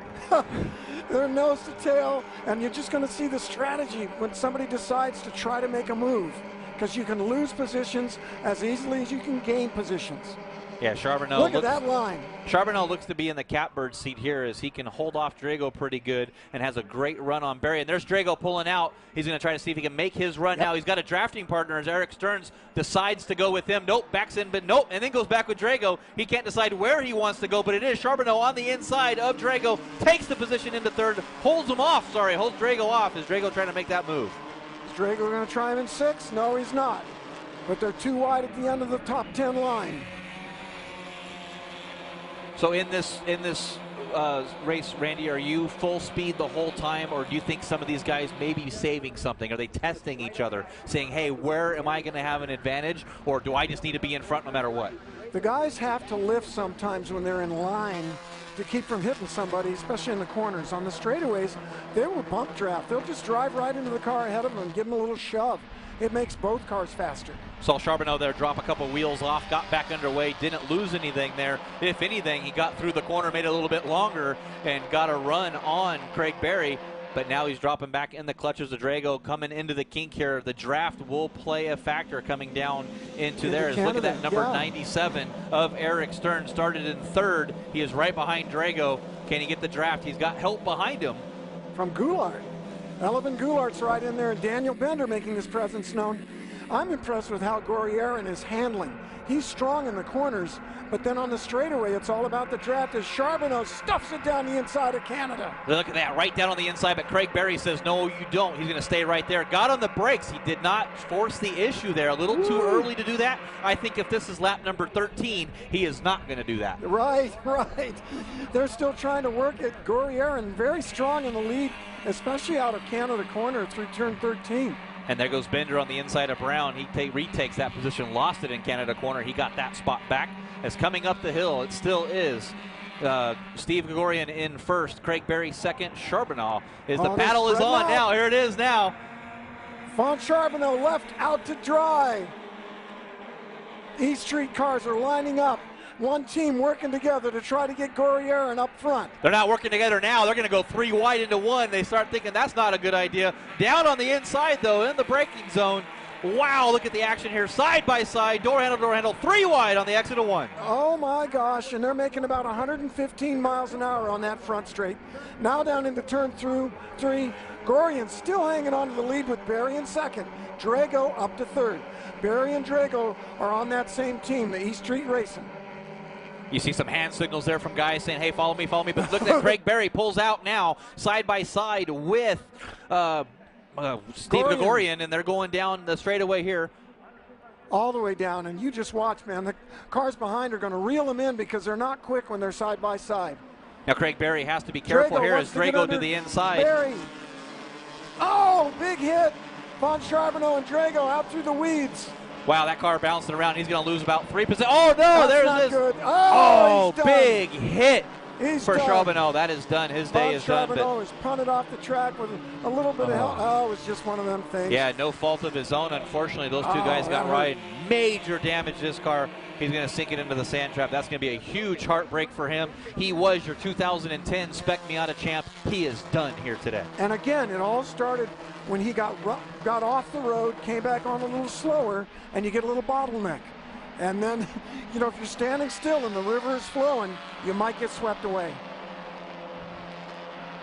They're nose to tail, and you're just going to see the strategy when somebody decides to try to make a move, because you can lose positions as easily as you can gain positions. Yeah, Charbonneau. Look at that line. Charbonneau looks to be in the catbird seat here as he can hold off Drago pretty good and has a great run on Berry. And there's Drago pulling out. He's going to try to see if he can make his run now. He's got a drafting partner as Eric Stearns decides to go with him. Nope, backs in, but nope, and then goes back with Drago. He can't decide where he wants to go, but it is Charbonneau on the inside of Drago. Takes the position into 3rd, holds Drago off. Is Drago trying to make that move? Is Drago going to try him in 6? No, he's not. But they're too wide at the end of the top 10 line. So in this race, Randy, are you full speed the whole time, or do you think some of these guys may be saving something? Are they testing each other, saying, hey, where am I going to have an advantage, or do I just need to be in front no matter what? The guys have to lift sometimes when they're in line to keep from hitting somebody, especially in the corners. On the straightaways, they will bump draft. They'll just drive right into the car ahead of them and give them a little shove. It makes both cars faster. Saw Charbonneau there drop a couple wheels off, got back underway, didn't lose anything there. If anything, he got through the corner, made it a little bit longer, and got a run on Craig Berry. But now he's dropping back in the clutches of Drago, coming into the kink here. The draft will play a factor coming down into there. Look at that number 97 of Eric Stern. Started in 3rd. He is right behind Drago. Can he get the draft? He's got help behind him. From Goulart. Elivan Goulart's right in there, and Daniel Bender making his presence known. I'm impressed with how Gourierin is handling. He's strong in the corners, but then on the straightaway, it's all about the draft as Charbonneau stuffs it down the inside of Canada. Look at that, right down on the inside, but Craig Berry says, no, you don't. He's going to stay right there. Got on the brakes. He did not force the issue there. A little too early to do that. I think if this is lap number 13, he is not going to do that. Right. They're still trying to work it. Gourierin very strong in the lead, especially out of Canada corner through turn 13. And there goes Bender on the inside of Brown. He retakes that position, lost it in Canada corner. He got that spot back. As coming up the hill, it still is Steve Gregorian in 1st, Craig Berry 2nd, Charbonneau the battle is on now. Here it is now. Von Charbonneau left out to dry. East Street cars are lining up. One team working together to try to get Gourierin up front. They're not working together now. They're going to go 3 wide into 1. They start thinking that's not a good idea. Down on the inside, though, in the braking zone. Wow, look at the action here. Side by side, door handle, 3 wide on the exit of 1. Oh, my gosh, and they're making about 115 miles an hour on that front straight. Now down into turn 3. Gourian still hanging on to the lead with Berry in 2nd. Drago up to 3rd. Berry and Drago are on that same team, the East Street Racing. You see some hand signals there from guys saying, hey, follow me. But look at Craig Berry pulls out now, side by side with Steve Gregorian, and they're going down the straightaway here. All the way down, and you just watch, man. The cars behind are going to reel them in because they're not quick when they're side by side. Now Craig Berry has to be careful Drago here as Drago to the inside. Berry. Oh, big hit. Von Charbonneau and Drago out through the weeds. Wow, that car bouncing around. He's going to lose about 3%. Oh, no, there's this. Good. Oh, big hit He's For done. Charbonneau, that is done. His day is done. Charbonneau is punted off the track with a little bit of help. Oh, it was just one of them things. Yeah, no fault of his own. Unfortunately, those two guys got right. Major damage to this car. He's going to sink it into the sand trap. That's going to be a huge heartbreak for him. He was your 2010 Spec Miata champ. He is done here today. And again, it all started when he got off the road, came back on a little slower, and you get a little bottleneck. And then, you know, if you're standing still and the river is flowing, you might get swept away.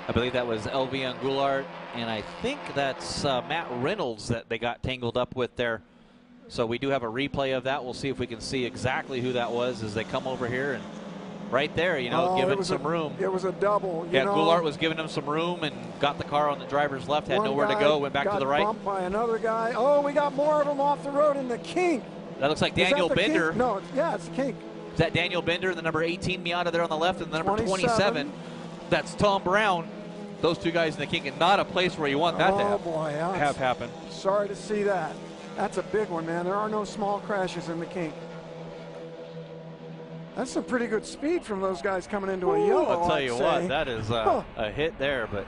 I believe that was Elivan Goulart, and I think that's Matt Reynolds that they got tangled up with there. So we do have a replay of that. We'll see if we can see exactly who that was as they come over here. And right there, you know, giving some room. It was a double. Yeah, Goulart was giving him some room and got the car on the driver's left, had nowhere to go, went back to the right. Bumped by another guy. Oh, we got more of them off the road in the kink. That looks like Daniel Bender. Kink? No, it's the kink. Is that Daniel Bender, the number 18 Miata there on the left, and the number 27? That's Tom Brown. Those two guys in the kink, and not a place where you want that to have happen. Sorry to see that. That's a big one, man. There are no small crashes in the kink. That's some pretty good speed from those guys coming into a yellow. I'll tell you what, that is a hit there. But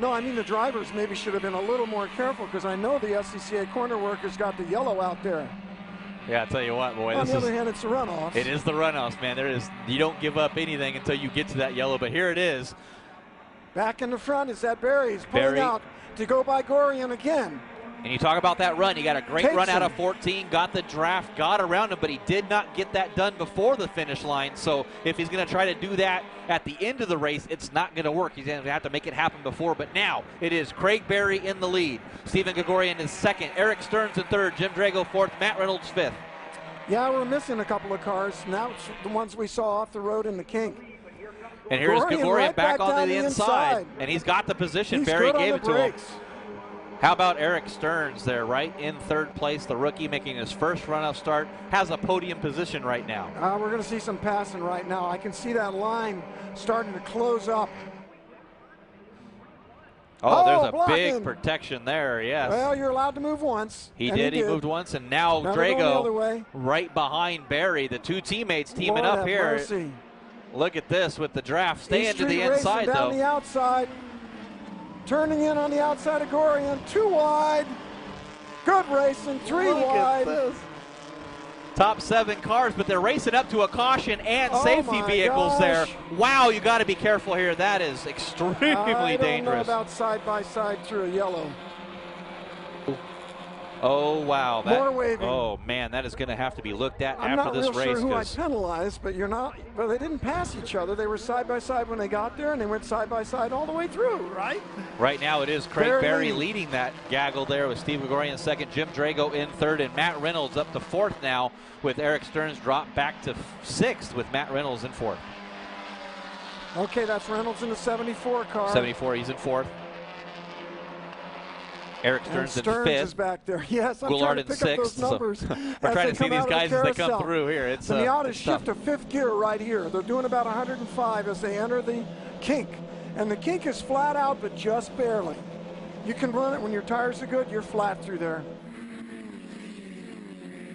no, I mean the drivers maybe should have been a little more careful, because I know the SCCA corner workers got the yellow out there. Yeah, I'll tell you what, boy. On the other hand, it's the runoffs. It is the runoffs, man. You don't give up anything until you get to that yellow, but here it is. Back in the front is that Barry. He's pulling out to go by Gorian again. And you talk about that run. He got a great run out of 14, got the draft, got around him, but he did not get that done before the finish line. So if he's going to try to do that at the end of the race, it's not going to work. He's going to have to make it happen before. But now it is Craig Berry in the lead. Steven Gregorian is second. Eric Stearns in third. Jim Drago fourth. Matt Reynolds fifth. Yeah, we're missing a couple of cars. Now it's the ones we saw off the road in the kink. And here's Gregorian back onto the inside. And he's got the position. Barry gave it to him. How about Eric Stearns there, right in third place, the rookie making his first runoff start, has a podium position right now. We're going to see some passing right now. I can see that line starting to close up. Oh, there's a big protection there, yes. Well, you're allowed to move once. He did. He moved once, and now Drago right behind Barry. The two teammates teaming up here. Mercy. Look at this with the draft. Staying to the inside, down though. The outside. Turning in on the outside of Gorian. 2 wide. Good racing. 3 wide. Top 7 cars, but they're racing up to a caution and safety vehicles there. Wow, you got to be careful here. That is extremely dangerous. I don't know about side-by-side through a yellow. Oh, wow. More waving. Oh, man, that is going to have to be looked at I'm after this race. I'm not real sure who I penalized, but but they didn't pass each other. They were side-by-side when they got there, and they went side-by-side all the way through, right? Right now it is Craig Berry leading that gaggle there with Steve Gregorian second, Jim Drago in third, and Matt Reynolds up to fourth now with Eric Stearns dropped back to sixth with Matt Reynolds in fourth. Okay, that's Reynolds in the 74 car. 74, he's in fourth. Eric Stearns in fifth. Is back there. Yes, I'm trying to pick up those numbers. We're trying to see these guys as they come through here. It's the Miatas shift to fifth gear right here. They're doing about 105 as they enter the kink. And the kink is flat out, but just barely. You can run it when your tires are good. You're flat through there.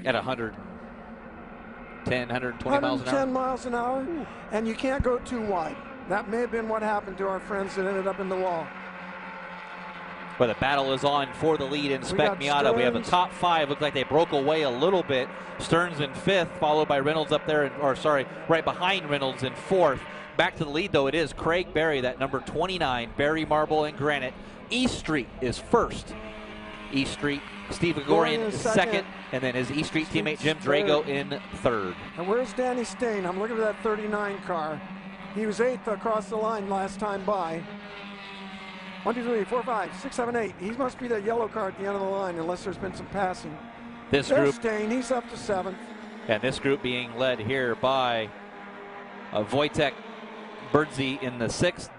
At 110, 120 miles an hour. 110 miles an hour. And you can't go too wide. That may have been what happened to our friends that ended up in the wall. But the battle is on for the lead in Spec Miata. We have a top 5. Looks like they broke away a little bit. Stearns in fifth, followed by Reynolds up there, right behind Reynolds in fourth. Back to the lead, though, it is Craig Berry, that number 29, Berry Marble and Granite. East Street is first. East Street, Steve Gregorian is second, and then his East Street teammate Jim Drago in third. And where's Danny Steyn? I'm looking at that 39 car. He was 8th across the line last time by. 1, 2, 3, 4, 5, 6, 7, 8. He must be that yellow car at the end of the line, unless there's been some passing. This group, Steyn, he's up to 7th. And this group being led here by Voytek Burdzy in the 6th.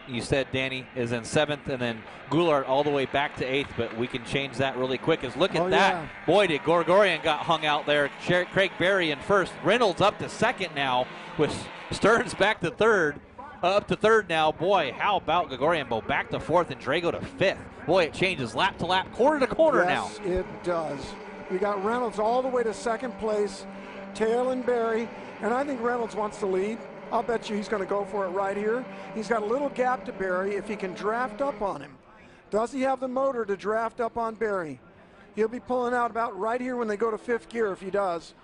You said Danny is in 7th, and then Goulart all the way back to 8th, but we can change that really quick. Look at that. Yeah. Boy, did Gregorian got hung out there. Craig Berry in first. Reynolds up to second now with Stearns back to third. Up to third now. Boy, how about Gregorian back to fourth and Drago to fifth. Boy, it changes lap to lap, corner to corner now. Yes, it does. We got Reynolds all the way to second place, tailing Berry, and I think Reynolds wants to lead. I'll bet you he's going to go for it right here. He's got a little gap to Barry if he can draft up on him. Does he have the motor to draft up on Barry? He'll be pulling out about right here when they go to 5th gear if he does.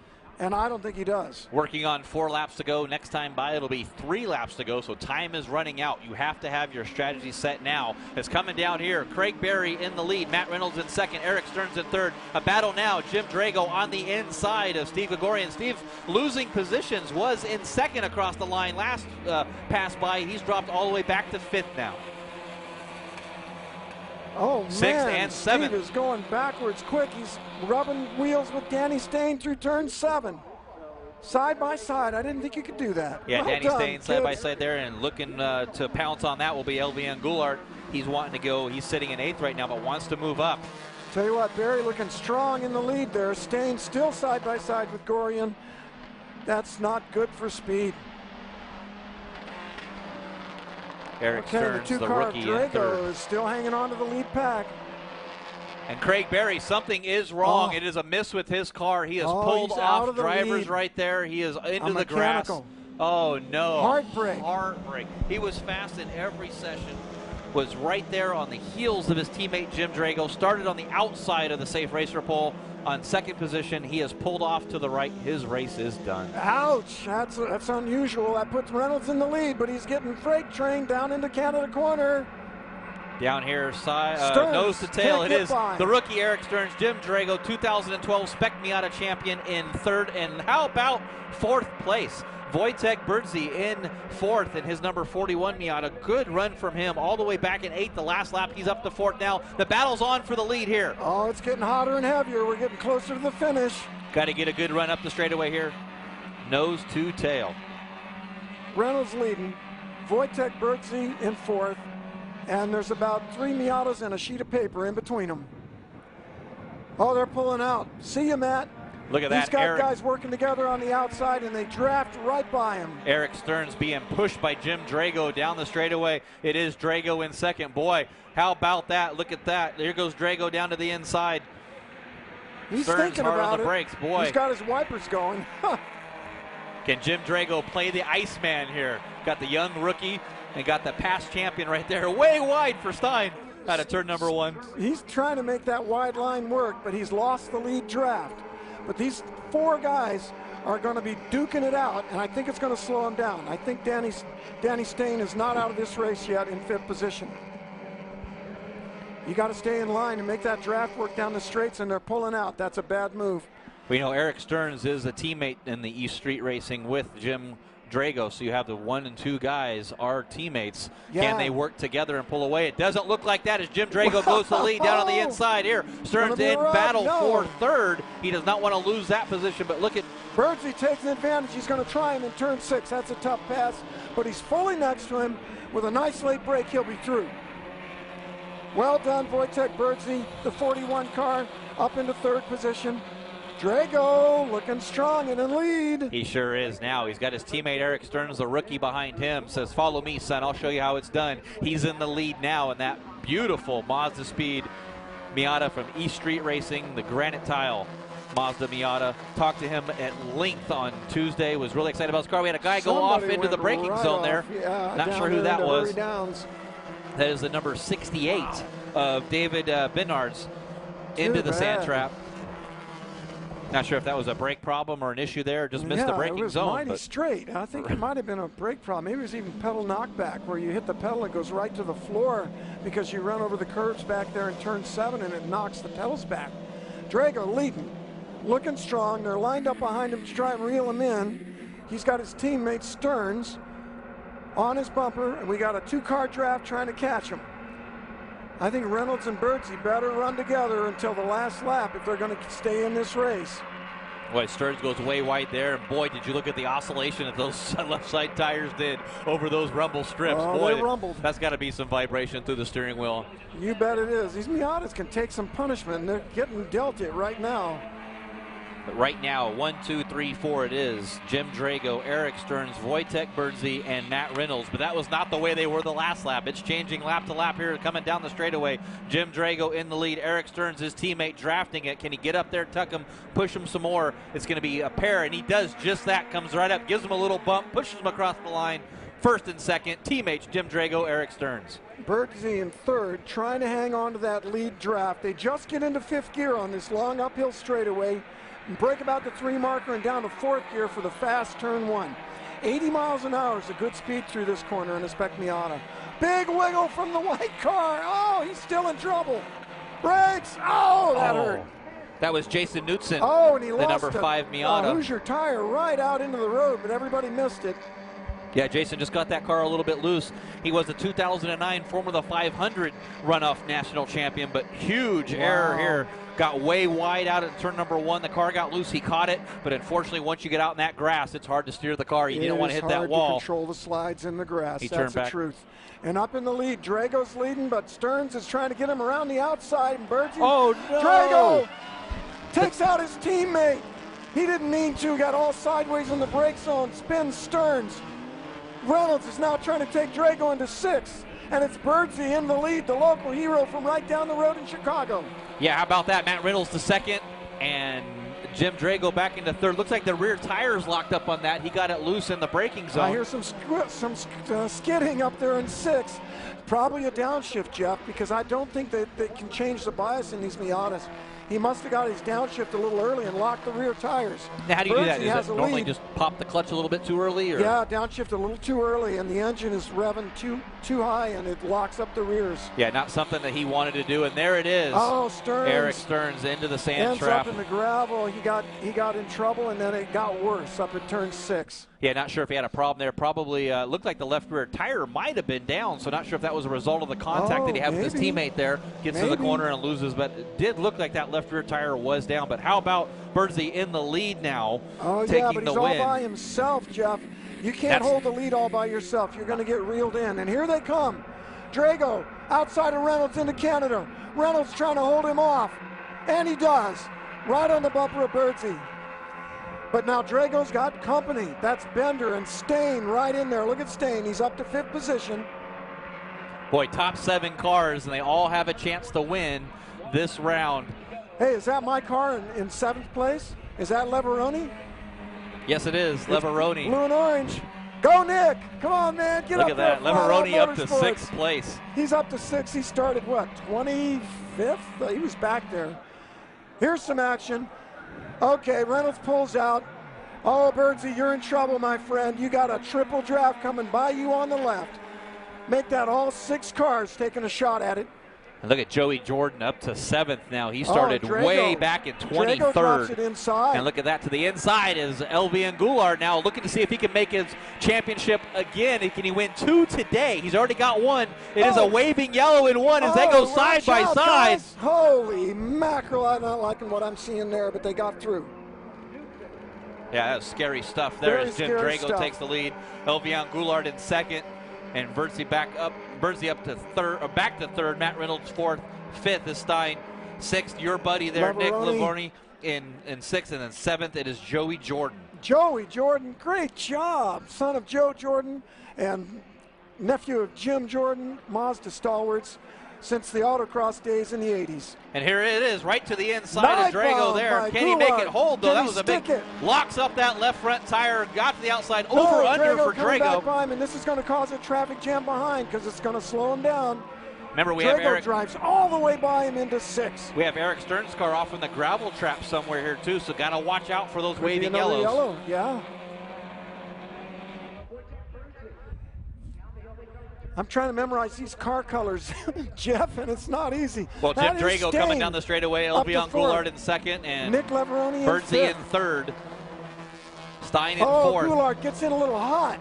And I don't think he does. Working on 4 laps to go. Next time by, it'll be 3 laps to go, so time is running out. You have to have your strategy set now. It's coming down here. Craig Berry in the lead. Matt Reynolds in second. Eric Stearns in third. A battle now. Jim Drago on the inside of Steve Gregorian. Steve losing positions, was in second across the line last pass by. He's dropped all the way back to 5th now. Oh, 6th man, and 7th. Steve is going backwards quick. He's rubbing wheels with Danny Steyn through turn 7. Side by side. I didn't think you could do that. Yeah, Well Danny done, Steyn side by kids. side there, and looking to pounce on that will be Elivan Goulart. He's wanting to go. He's sitting in 8th right now, but wants to move up. Tell you what, Barry looking strong in the lead there. Steyn still side by side with Gorian. That's not good for speed. Eric Okay, the Stearns, the 2-car rookie, in Drago third. is still hanging on to the lead pack. And Craig Berry, something is wrong. Oh. It is a miss with his car. He has Oh, pulled he's out off of the drivers lead. right there. He is into A the grass. mechanical. Oh, no. Heartbreak. Heartbreak. He was fast in every session. Was right there on the heels of his teammate Jim Drago. Started on the outside of the safe racer pole. On 2nd position, he has pulled off to the right. His race is done. Ouch, that's unusual. That puts Reynolds in the lead, but he's getting freight trained down into Canada corner. Down here, Stearns nose to tail, can't it get is by. the rookie Eric Stearns, Jim Drago, 2012 Spec Miata champion in 3rd. And how about 4th place? Voytek Burdzy in 4th in his number 41 Miata. Good run from him all the way back in 8th. The last lap, he's up to 4th now. The battle's on for the lead here. Oh, it's getting hotter and heavier. We're getting closer to the finish. Got to get a good run up the straightaway here. Nose to tail. Reynolds leading, Voytek Burdzy in 4th, and there's about 3 Miatas and a sheet of paper in between them. Oh, they're pulling out. See you, Matt. Look at He's that, got Eric. guys working together on the outside, and they draft right by him. Eric Stearns being pushed by Jim Drago down the straightaway. It is Drago in 2nd. Boy, how about that? Look at that. There goes Drago down to the inside. He's Stearns thinking hard about on the it. brakes. Boy, He's got his wipers going. can Jim Drago play the Iceman here? Got the young rookie and got the past champion right there. Way wide for Steyn out of turn number 1. He's trying to make that wide line work, but he's lost the lead draft. But these 4 guys are going to be duking it out, and I think it's going to slow him down. I think Danny Steyn is not out of this race yet in 5th position. You got to stay in line and make that draft work down the straights, and they're pulling out. That's a bad move. We know Eric Stearns is a teammate in the East Street Racing with Jim Drago, so you have the 1 and 2 guys are teammates. Yeah. Can they work together and pull away? It doesn't look like that as Jim Drago goes to the lead down on the inside here. Stearns be a in run. battle No. for 3rd. He does not want to lose that position, but look at Burdzy takes an advantage. He's going to try him in turn 6. That's a tough pass, but he's fully next to him. With a nice late break, he'll be through. Well done, Voytek Burdzy, the 41 car, up into 3rd position. Drago looking strong and in lead. He sure is now. He's got his teammate Eric Stearns, the rookie, behind him. Says, follow me, son. I'll show you how it's done. He's in the lead now in that beautiful Mazda Speed Miata from East Street Racing, the granite tile Mazda Miata. Talked to him at length on Tuesday. Was really excited about his car. We had a guy go off Somebody into the went braking right zone off. there. Yeah, Not down sure who there that into was. Hurry Downs. That is the number 68 of David Benard's into the sand bad. trap. Not sure if that was a brake problem or an issue there. Just missed the braking it was zone. mighty but straight. I think it might have been a brake problem. Maybe it was even pedal knockback, where you hit the pedal, it goes right to the floor because you run over the curves back there in turn 7 and it knocks the pedals back. Drago leading, looking strong. They're lined up behind him to try and reel him in. He's got his teammate Stearns on his bumper, and we got a 2-car draft trying to catch him. I think Reynolds and Burdzy better run together until the last lap if they're going to stay in this race. Boy, Stearns goes way wide there, and boy, did you look at the oscillation that those left side tires did over those rumble strips. Oh, boy, they rumbled. That's got to be some vibration through the steering wheel. You bet it is. These Miatas can take some punishment, and they're getting dealt it right now. But right now, 1, 2, 3, 4 it is. Jim Drago, Eric Stearns, Voytek Burdzy, and Matt Reynolds. But that was not the way they were the last lap. It's changing lap to lap here, coming down the straightaway. Jim Drago in the lead. Eric Stearns, his teammate, drafting it. Can he get up there, tuck him, push him some more? It's going to be a pair, and he does just that. Comes right up, gives him a little bump, pushes him across the line. First and second, teammates Jim Drago, Eric Stearns. Burdzy in third, trying to hang on to that lead draft. They just get into fifth gear on this long uphill straightaway, and break about the 3 marker and down to fourth gear for the fast turn 1. 80 miles an hour is a good speed through this corner in a Spec Miata. Big wiggle from the white car. Oh, he's still in trouble. Brakes. Oh, that hurt. That was Jason Knutson, oh, and he the lost number 5 Miata. Hoosier tire right out into the road, but everybody missed it. Yeah, Jason just got that car a little bit loose. He was the 2009 Formula 500 runoff national champion, but huge error here. Got way wide out at turn number 1. The car got loose. He caught it, but unfortunately, once you get out in that grass, it's hard to steer the car. You didn't want to hit that wall. To control the slides in the grass. That's the back. Truth. And up in the lead, Drago's leading, but Stearns is trying to get him around the outside, and Burdzy. Oh, no. Drago takes out his teammate. He didn't mean to. Got all sideways in the brake zone. Spins Stearns. Reynolds is now trying to take Drago into 6th, and it's Burdzy in the lead, the local hero from right down the road in Chicago. Yeah, how about that? Matt Reynolds to second, and Jim Drago back into third. Looks like the rear tire's locked up on that. He got it loose in the braking zone. I hear some skidding up there in 6th. Probably a downshift, Jeff, because I don't think that they can change the bias in these Miatas. He must have got his downshift a little early and locked the rear tires. Now, how do you do that? Burdzy Is it normally just pop the clutch a little bit too early? Or? Yeah, downshift a little too early, and the engine is revving too high, and it locks up the rears. Yeah, not something that he wanted to do, and there it is. Oh, Stearns. Eric Stearns into the sand ends trap. up in the gravel. He got in trouble, and then it got worse up at turn 6. Yeah, not sure if he had a problem there. Probably looked like the left rear tire might have been down, so not sure if that was a result of the contact that he had with his teammate there. Gets to the corner and loses, but it did look like that left rear tire was down. But how about Burdzy in the lead now, taking the win? All by himself, Jeff. You can't hold the lead all by yourself. You're going to get reeled in. And here they come. Drago outside of Reynolds into Canada. Reynolds trying to hold him off, and he does. Right on the bumper of Burdzy. But now Drago's got company. That's Bender and Steyn right in there. Look at Steyn. He's up to 5th position. Boy, top 7 cars, and they all have a chance to win this round. Hey, is that my car in 7th place? Is that Leverone? Yes, it is. Leverone. Blue and orange. Go, Nick. Come on, man. Get Look up at that. there. Leverone up to 6th place. He's up to 6th. He started, what, 25th? He was back there. Here's some action. Okay, Reynolds pulls out. Oh, Burdzy, you're in trouble, my friend. You got a triple draft coming by you on the left. Make that all 6 cars taking a shot at it. And look at Joey Jordan up to 7th now. He started way back in 23rd. Drago drops it inside. And look at that, to the inside is Elivan Goulart now looking to see if he can make his championship again. Can he win 2 today? He's already got 1. It is a waving yellow in 1 as they go side by side. Guys. Holy mackerel, I'm not liking what I'm seeing there, but they got through. Yeah, that's scary stuff there as Jim Drago takes the lead. Elivan Goulart in 2nd, and Burdzy back up to 3rd, or back to 3rd. Matt Reynolds 4th, 5th is Steyn, 6th your buddy there, Nick Leverone in 6th, and then 7th it is Joey Jordan. Joey Jordan, great job, son of Joe Jordan and nephew of Jim Jordan, Mazda stalwarts since the autocross days in the 80s. And here it is, right to the inside of Drago there. Can he make it hold, though? That was a big, locks up that left front tire, got to the outside, over-under for Drago. Back by him, and this is going to cause a traffic jam behind because it's going to slow him down. Remember, we Drago have Eric drives all the way by him into 6th. We have Eric Stearns' car off in the gravel trap somewhere here, too, so got to watch out for those waving yellows. Yellow, yeah. I'm trying to memorize these car colors, Jeff, and it's not easy. Well, Jim Drago coming down the straightaway, Elivan Goulart in 2nd, and Nick Leverone Burdzy in 3rd. Steyn in 4th. Oh, Goulart gets in a little hot.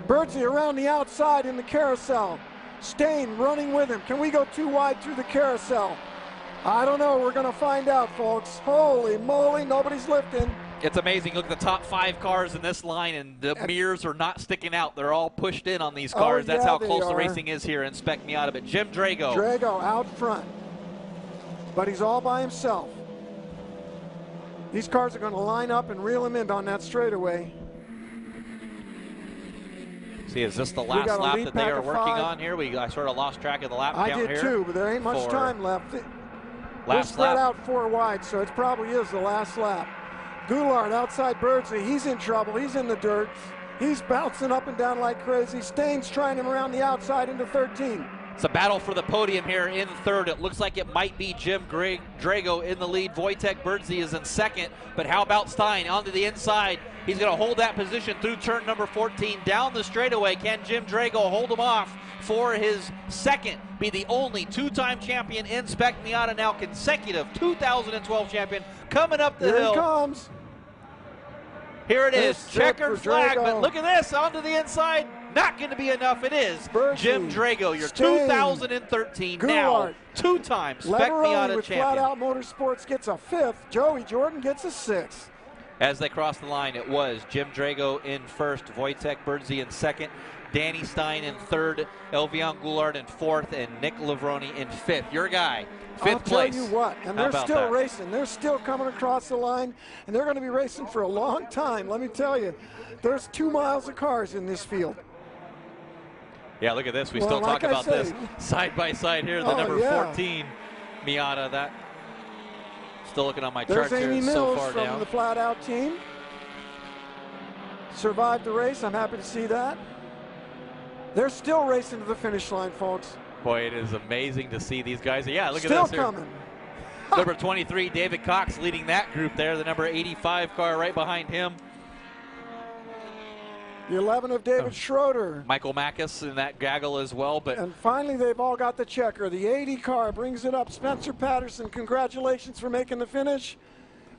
Burdzy around the outside in the carousel. Steyn running with him. Can we go too wide through the carousel? I don't know. We're going to find out, folks. Holy moly, nobody's lifting. It's amazing. Look at the top 5 cars in this line, and the mirrors are not sticking out. They're all pushed in on these cars. That's how close the racing is here in Spec Miata. But Jim Drago. Drago out front. But he's all by himself. These cars are going to line up and reel him in on that straightaway. See, is this the last lap that they are working on here? I sort of lost track of the lap count here. I did too, but there ain't much time left. We're Last spread lap. out 4 wide, so it probably is the last lap. Goulart outside Burdzy. He's in trouble. He's in the dirt. He's bouncing up and down like crazy. Steyn's trying him around the outside into 13. It's a battle for the podium here in third. It looks like it might be Jim Drago in the lead. Voytek Burdzy is in second, but how about Steyn onto the inside? He's going to hold that position through turn number 14 down the straightaway. Can Jim Drago hold him off for his second, be the only 2-time champion in Spec Miata, now consecutive 2012 champion, coming up the hill. Here he comes. Here it is, This checkered for flag, Drago. but look at this, onto the inside. Not going to be enough. It is Burdzy, Jim Drago, your Steyn, 2013 Goulart, now 2-time Spec Leverone Miata with champion. Flat Out Motorsports gets a 5th. Joey Jordan gets a 6th. As they cross the line, it was Jim Drago in first, Voytek Burdzy in second, Danny Steyn in third, Elivan Goulart in fourth, and Nick Leverone in fifth. Your guy, fifth place. I'll tell you what, and they're still racing. They're still coming across the line, and they're going to be racing for a long time. Let me tell you, there's 2 miles of cars in this field. Yeah, look at this. We still talk about this side by side here. The number 14 Miata. That still looking on my charts here. Amy It's so Mills far from down. the Flat Out team. Survived the race. I'm happy to see that. They're still racing to the finish line, folks. Boy, it is amazing to see these guys. Yeah, look Still at this here. coming. Number 23, David Cox leading that group there. The number 85 car right behind him. The 11 of David Schroeder. Michael Mackes in that gaggle as well. But And finally, they've all got the checker. The 80 car brings it up. Spencer Patterson, congratulations for making the finish.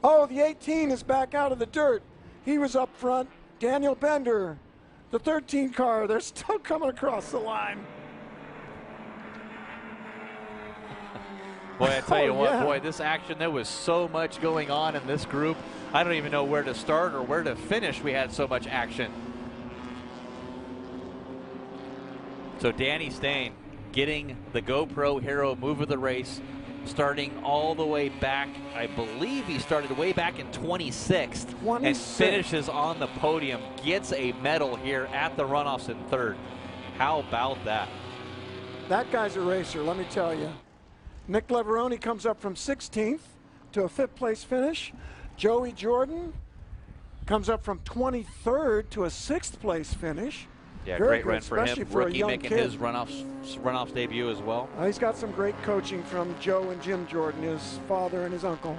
Oh, the 18 is back out of the dirt. He was up front. Daniel Bender, the 13 car, they're still coming across the line. boy, I tell you what, yeah. boy, this action, there was so much going on in this group. I don't even know where to start or where to finish. We had so much action. So Danny Steyn getting the GoPro Hero Move of the race, starting all the way back. I believe he started way back in 26th and finishes on the podium, gets a medal here at the Runoffs in third. How about that? That guy's a racer, let me tell you. Nick Leverone comes up from 16th to a 5th place finish. Joey Jordan comes up from 23rd to a 6th place finish. Yeah, Very great good, run for him. especially for a Rookie young making kid. his runoffs debut as well. He's got some great coaching from Joe and Jim Jordan, his father and his uncle.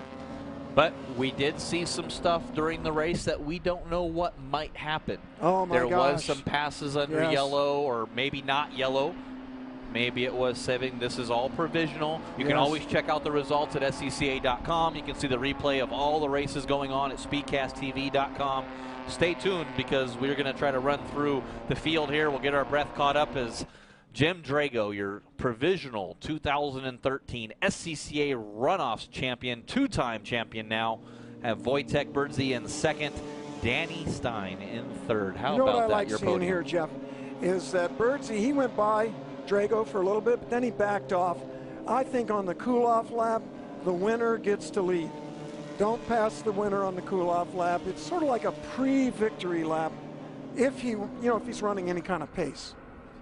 But we did see some stuff during the race that we don't know what might happen. Oh my There gosh. was some passes under Yes. yellow, or maybe not yellow. Maybe it was 7. This is all provisional. You can Yes. always check out the results at SCCA.com. You can see the replay of all the races going on at SpeedcastTV.com. Stay tuned because we're going to try to run through the field here. We'll get our breath caught up as Jim Drago, your provisional 2013 SCCA Runoffs champion, 2-time champion now. Have Voytek Burdzy in second, Danny Steyn in third. How you know about what I that, like your seeing podium? here, Jeff, is that Burdzy, he went by Drago for a little bit, but then he backed off. I think on the cool-off lap, the winner gets to lead. Don't pass the winner on the cool-off lap. It's sort of like a pre-victory lap if if he's running any kind of pace.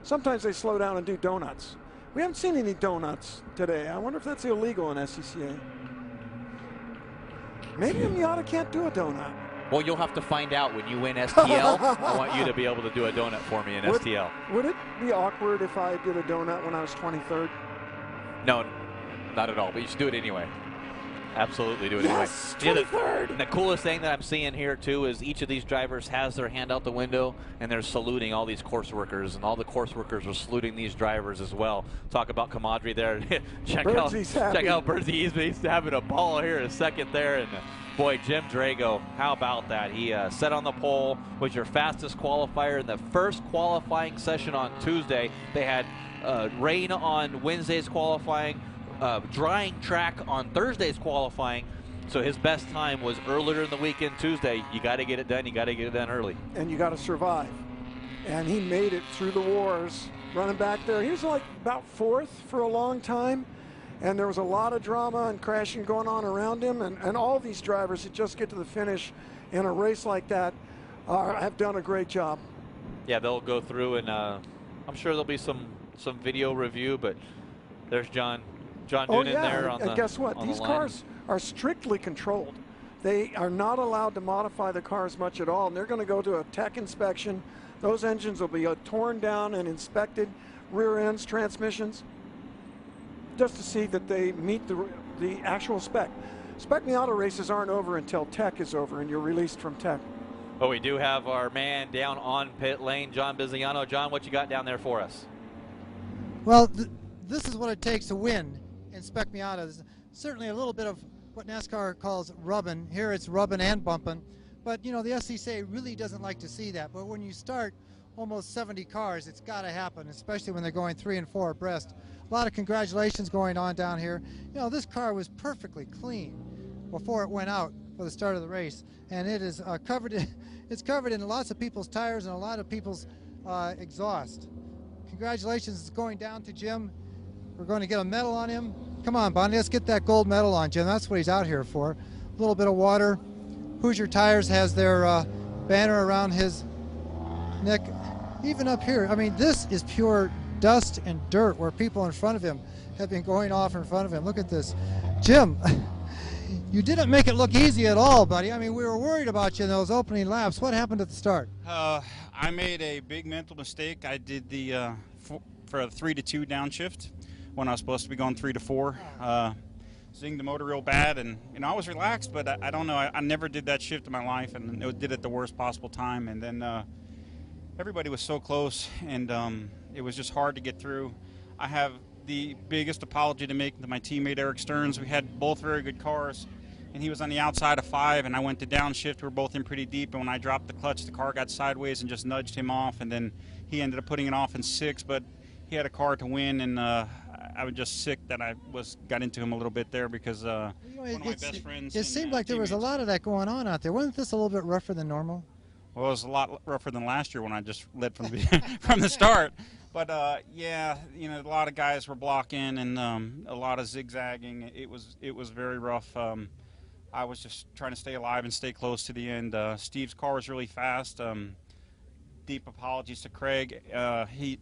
Sometimes they slow down and do donuts. We haven't seen any donuts today. I wonder if that's illegal in SCCA. Maybe a Miata can't do a donut. Well, you'll have to find out when you win STL. I want you to be able to do a donut for me in STL. Would it be awkward if I did a donut when I was 23rd? No, not at all, but you should do it anyway. Absolutely do it Yes, anyway. 23rd. The coolest thing that I'm seeing here, too, is each of these drivers has their hand out the window, and they're saluting all these course workers, and all the course workers are saluting these drivers as well. Talk about camaraderie there. check out Burdzy. He's having a ball here in second there, and boy, Jim Drago, how about that? He set on the pole, was your fastest qualifier in the first qualifying session on Tuesday. They had rain on Wednesday's qualifying, drying track on Thursday's qualifying. So his best time was earlier in the weekend Tuesday. You got to get it done. You got to get it done early. And you got to survive. And he made it through the wars, running back there. He was like about 4th for a long time. And there was a lot of drama and crashing going on around him, and all these drivers that just get to the finish in a race like that have done a great job. Yeah, they'll go through, and I'm sure there'll be some video review, but there's John Noonan there on the and guess what? on These the line. cars are strictly controlled. They are not allowed to modify the cars much at all, and they're going to go to a tech inspection. Those engines will be torn down and inspected, rear ends, transmissions, just to see that they meet the actual spec. Spec Miata races aren't over until tech is over and you're released from tech. But we do have our man down on pit lane, John Biziano. John, what you got down there for us? Well, this is what it takes to win in Spec Miata. There's certainly a little bit of what NASCAR calls rubbing. Here it's rubbing and bumping. But, you know, the SCCA really doesn't like to see that. But when you start almost 70 cars, it's got to happen, especially when they're going 3 and 4 abreast. A lot of congratulations going on down here. You know, this car was perfectly clean before it went out for the start of the race. And it is covered in lots of people's tires and a lot of people's exhaust. Congratulations, it's going down to Jim. We're going to get a medal on him. Come on, Bonnie, let's get that gold medal on Jim. That's what he's out here for. A little bit of water. Hoosier Tires has their banner around his neck. Even up here, I mean, this is pure dust and dirt where people in front of him have been going off in front of him. Look at this. Jim, you didn't make it look easy at all, buddy. I mean, we were worried about you in those opening laps. What happened at the start? I made a big mental mistake. I did the for a 3-2 downshift when I was supposed to be going 3-4. Zinged the motor real bad, and you know I was relaxed, but I don't know. I never did that shift in my life, and it did it the worst possible time. And then everybody was so close, and it was just hard to get through. I have the biggest apology to make to my teammate Eric Stearns. We had both very good cars, and he was on the outside of 5, and I went to downshift. We were both in pretty deep, and when I dropped the clutch, the car got sideways and just nudged him off, and then he ended up putting it off in 6, but he had a car to win, and I was just sick that I got into him a little bit there because one of my best friends. It seemed like there was a lot of that going on out there. Wasn't this a little bit rougher than normal? Well, it was a lot rougher than last year when I just led from the start. But yeah, you know, a lot of guys were blocking and a lot of zigzagging. It was very rough. I was just trying to stay alive and stay close to the end. Steve's car was really fast. Deep apologies to Craig.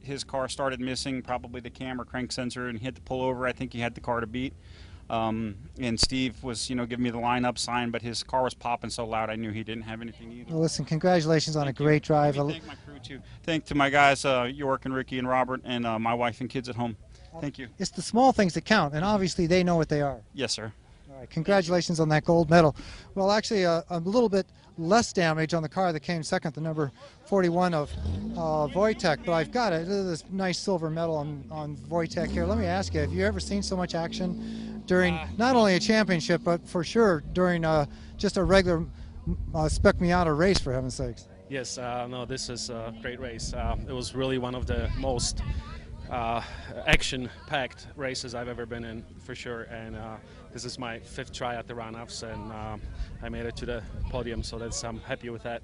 His car started missing probably the camera crank sensor and hit the pullover. I think he had the car to beat. And Steve was, you know, giving me the lineup sign, but his car was popping so loud I knew he didn't have anything either. Well, listen, congratulations on a great drive. Thank my crew too. Thank to my guys, York and Ricky and Robert, and my wife and kids at home. Thank you. It's the small things that count, and obviously they know what they are. Yes, sir. All right, congratulations on that gold medal. Well, actually, a little bit less damage on the car that came second, the number 41 of Voytek, but I've got it. This nice silver medal on Voytek here. Let me ask you, have you ever seen so much action during not only a championship, but for sure during just a regular Spec Miata race, for heaven's sakes? Yes, no, this is a great race. It was really one of the most action-packed races I've ever been in, for sure, and this is my 5th try at the Runoffs, and I made it to the podium, so I'm happy with that.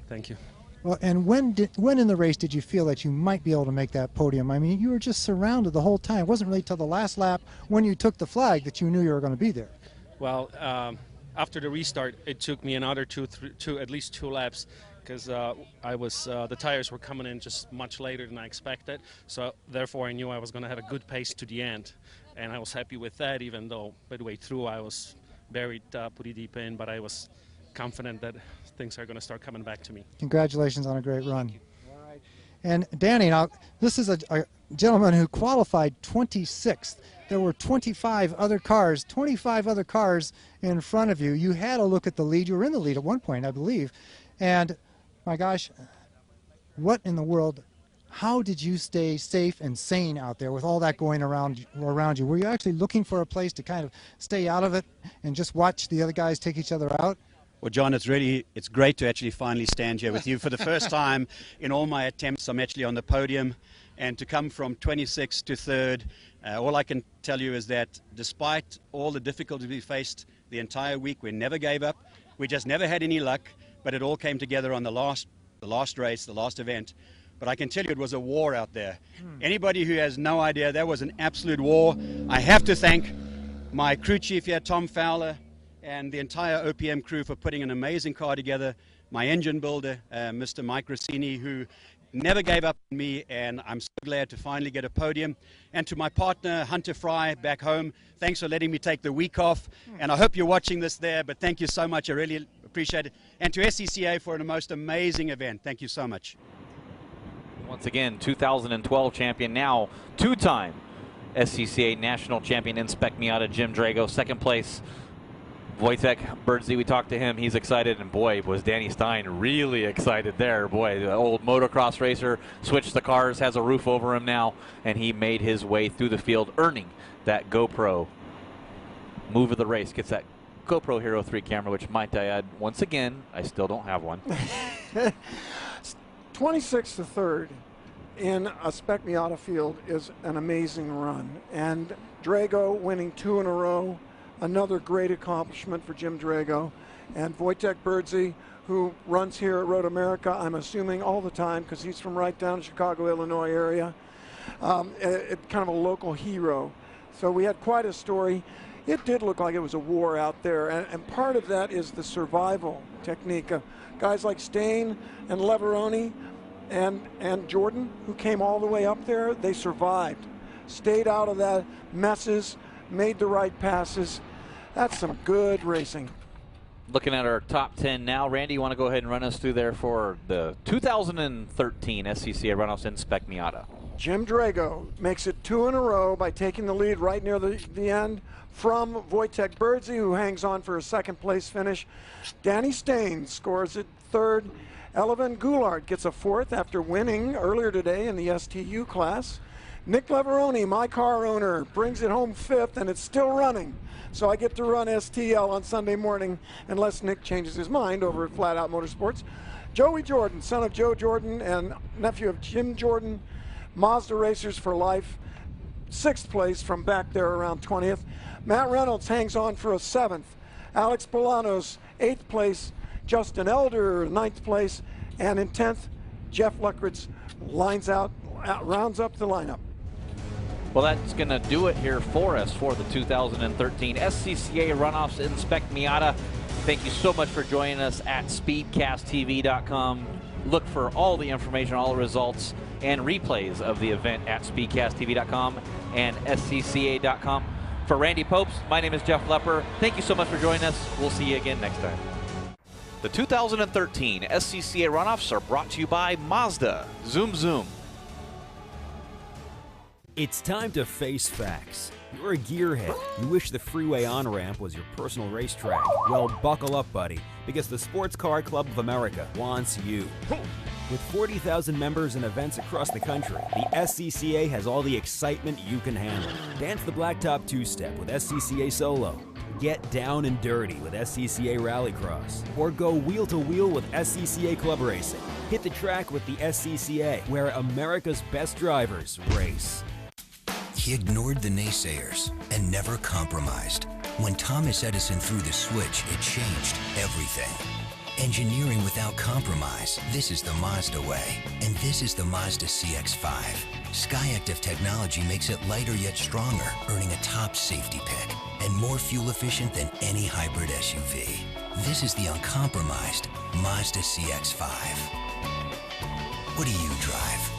Thank you. Well, and when in the race did you feel that you might be able to make that podium? I mean, you were just surrounded the whole time. It wasn't really till the last lap when you took the flag that you knew you were going to be there. Well, after the restart, it took me another at least two laps, because the tires were coming in just much later than I expected. So therefore, I knew I was going to have a good pace to the end, and I was happy with that. Even though midway through I was buried pretty deep in, but I was confident that things are going to start coming back to me. Congratulations on a great run. All right. And Danny, now this is a gentleman who qualified 26th. There were 25 other cars in front of you. You had a look at the lead. You were in the lead at one point, I believe. And my gosh, what in the world, how did you stay safe and sane out there with all that going around you? Were you actually looking for a place to kind of stay out of it and just watch the other guys take each other out? Well, John, it's great to actually finally stand here with you for the first time in all my attempts. I'm actually on the podium, and to come from 26th to 3rd, all I can tell you is that despite all the difficulties we faced the entire week, we never gave up. We just never had any luck, but it all came together on the last race, the last event, but I can tell you it was a war out there. Anybody who has no idea, that was an absolute war. I have to thank my crew chief here, Tom Fowler, and the entire OPM crew for putting an amazing car together. My engine builder, Mr. Mike Rossini, who never gave up on me, and I'm so glad to finally get a podium. And to my partner, Hunter Fry, back home, thanks for letting me take the week off. And I hope you're watching this there, but thank you so much. I really appreciate it. And to SCCA for a most amazing event. Thank you so much. Once again, 2012 champion, now two-time SCCA national champion in Spec Miata, Jim Drago. Second place, Voytek Burdzy. We talked to him. He's excited, and boy, was Danny Steyn really excited there. Boy, the old motocross racer switched the cars, has a roof over him now, and he made his way through the field, earning that GoPro move of the race. Gets that GoPro Hero 3 camera, which might I add, once again, I still don't have one. 26th to 3rd in a Spec Miata field is an amazing run. And Drago winning 2 in a row, another great accomplishment for Jim Drago. And Voytek Burdzy, who runs here at Road America, I'm assuming all the time because he's from right down Chicago, Illinois area. Kind of a local hero. So we had quite a story. It did look like it was a war out there, and part of that is the survival technique of guys like Steyn and Leverone and Jordan, who came all the way up there. They survived, stayed out of that messes, made the right passes. That's some good racing. Looking at our top 10 now, Randy, you want to go ahead and run us through there for the 2013 SCCA Runoffs in Spec Miata? Jim Drago makes it 2 in a row by taking the lead right near the end from Voytek Burdzy, who hangs on for a second place finish. Danny Steyn scores it 3rd. Elivan Goulart gets a 4th after winning earlier today in the STU class. Nick Leverone, my car owner, brings it home 5th, and it's still running. So I get to run STL on Sunday morning unless Nick changes his mind over at Flat Out Motorsports. Joey Jordan, son of Joe Jordan and nephew of Jim Jordan, Mazda Racers for life, 6th place from back there around 20th. Matt Reynolds hangs on for a 7th. Alex Bolanos, 8th place. Justin Elder, 9th place. And in 10th, Jeff Luckritz rounds up the lineup. Well, that's going to do it here for us for the 2013 SCCA Runoffs in Spec Miata. Thank you so much for joining us at SpeedcastTV.com. Look for all the information, all the results, and replays of the event at SpeedcastTV.com and SCCA.com. For Randy Popes, my name is Jeff Lepper. Thank you so much for joining us. We'll see you again next time. The 2013 SCCA Runoffs are brought to you by Mazda. Zoom, zoom. It's time to face facts. You're a gearhead. You wish the freeway on-ramp was your personal racetrack. Well, buckle up, buddy, because the Sports Car Club of America wants you. With 40,000 members and events across the country, the SCCA has all the excitement you can handle. Dance the blacktop two-step with SCCA Solo. Get down and dirty with SCCA Rallycross. Or go wheel-to-wheel with SCCA Club Racing. Hit the track with the SCCA, where America's best drivers race. He ignored the naysayers and never compromised. When Thomas Edison threw the switch, it changed everything. Engineering without compromise. This is the Mazda way. And this is the Mazda CX-5. Skyactiv technology makes it lighter yet stronger, earning a top safety pick. And more fuel efficient than any hybrid SUV. This is the uncompromised Mazda CX-5. What do you drive?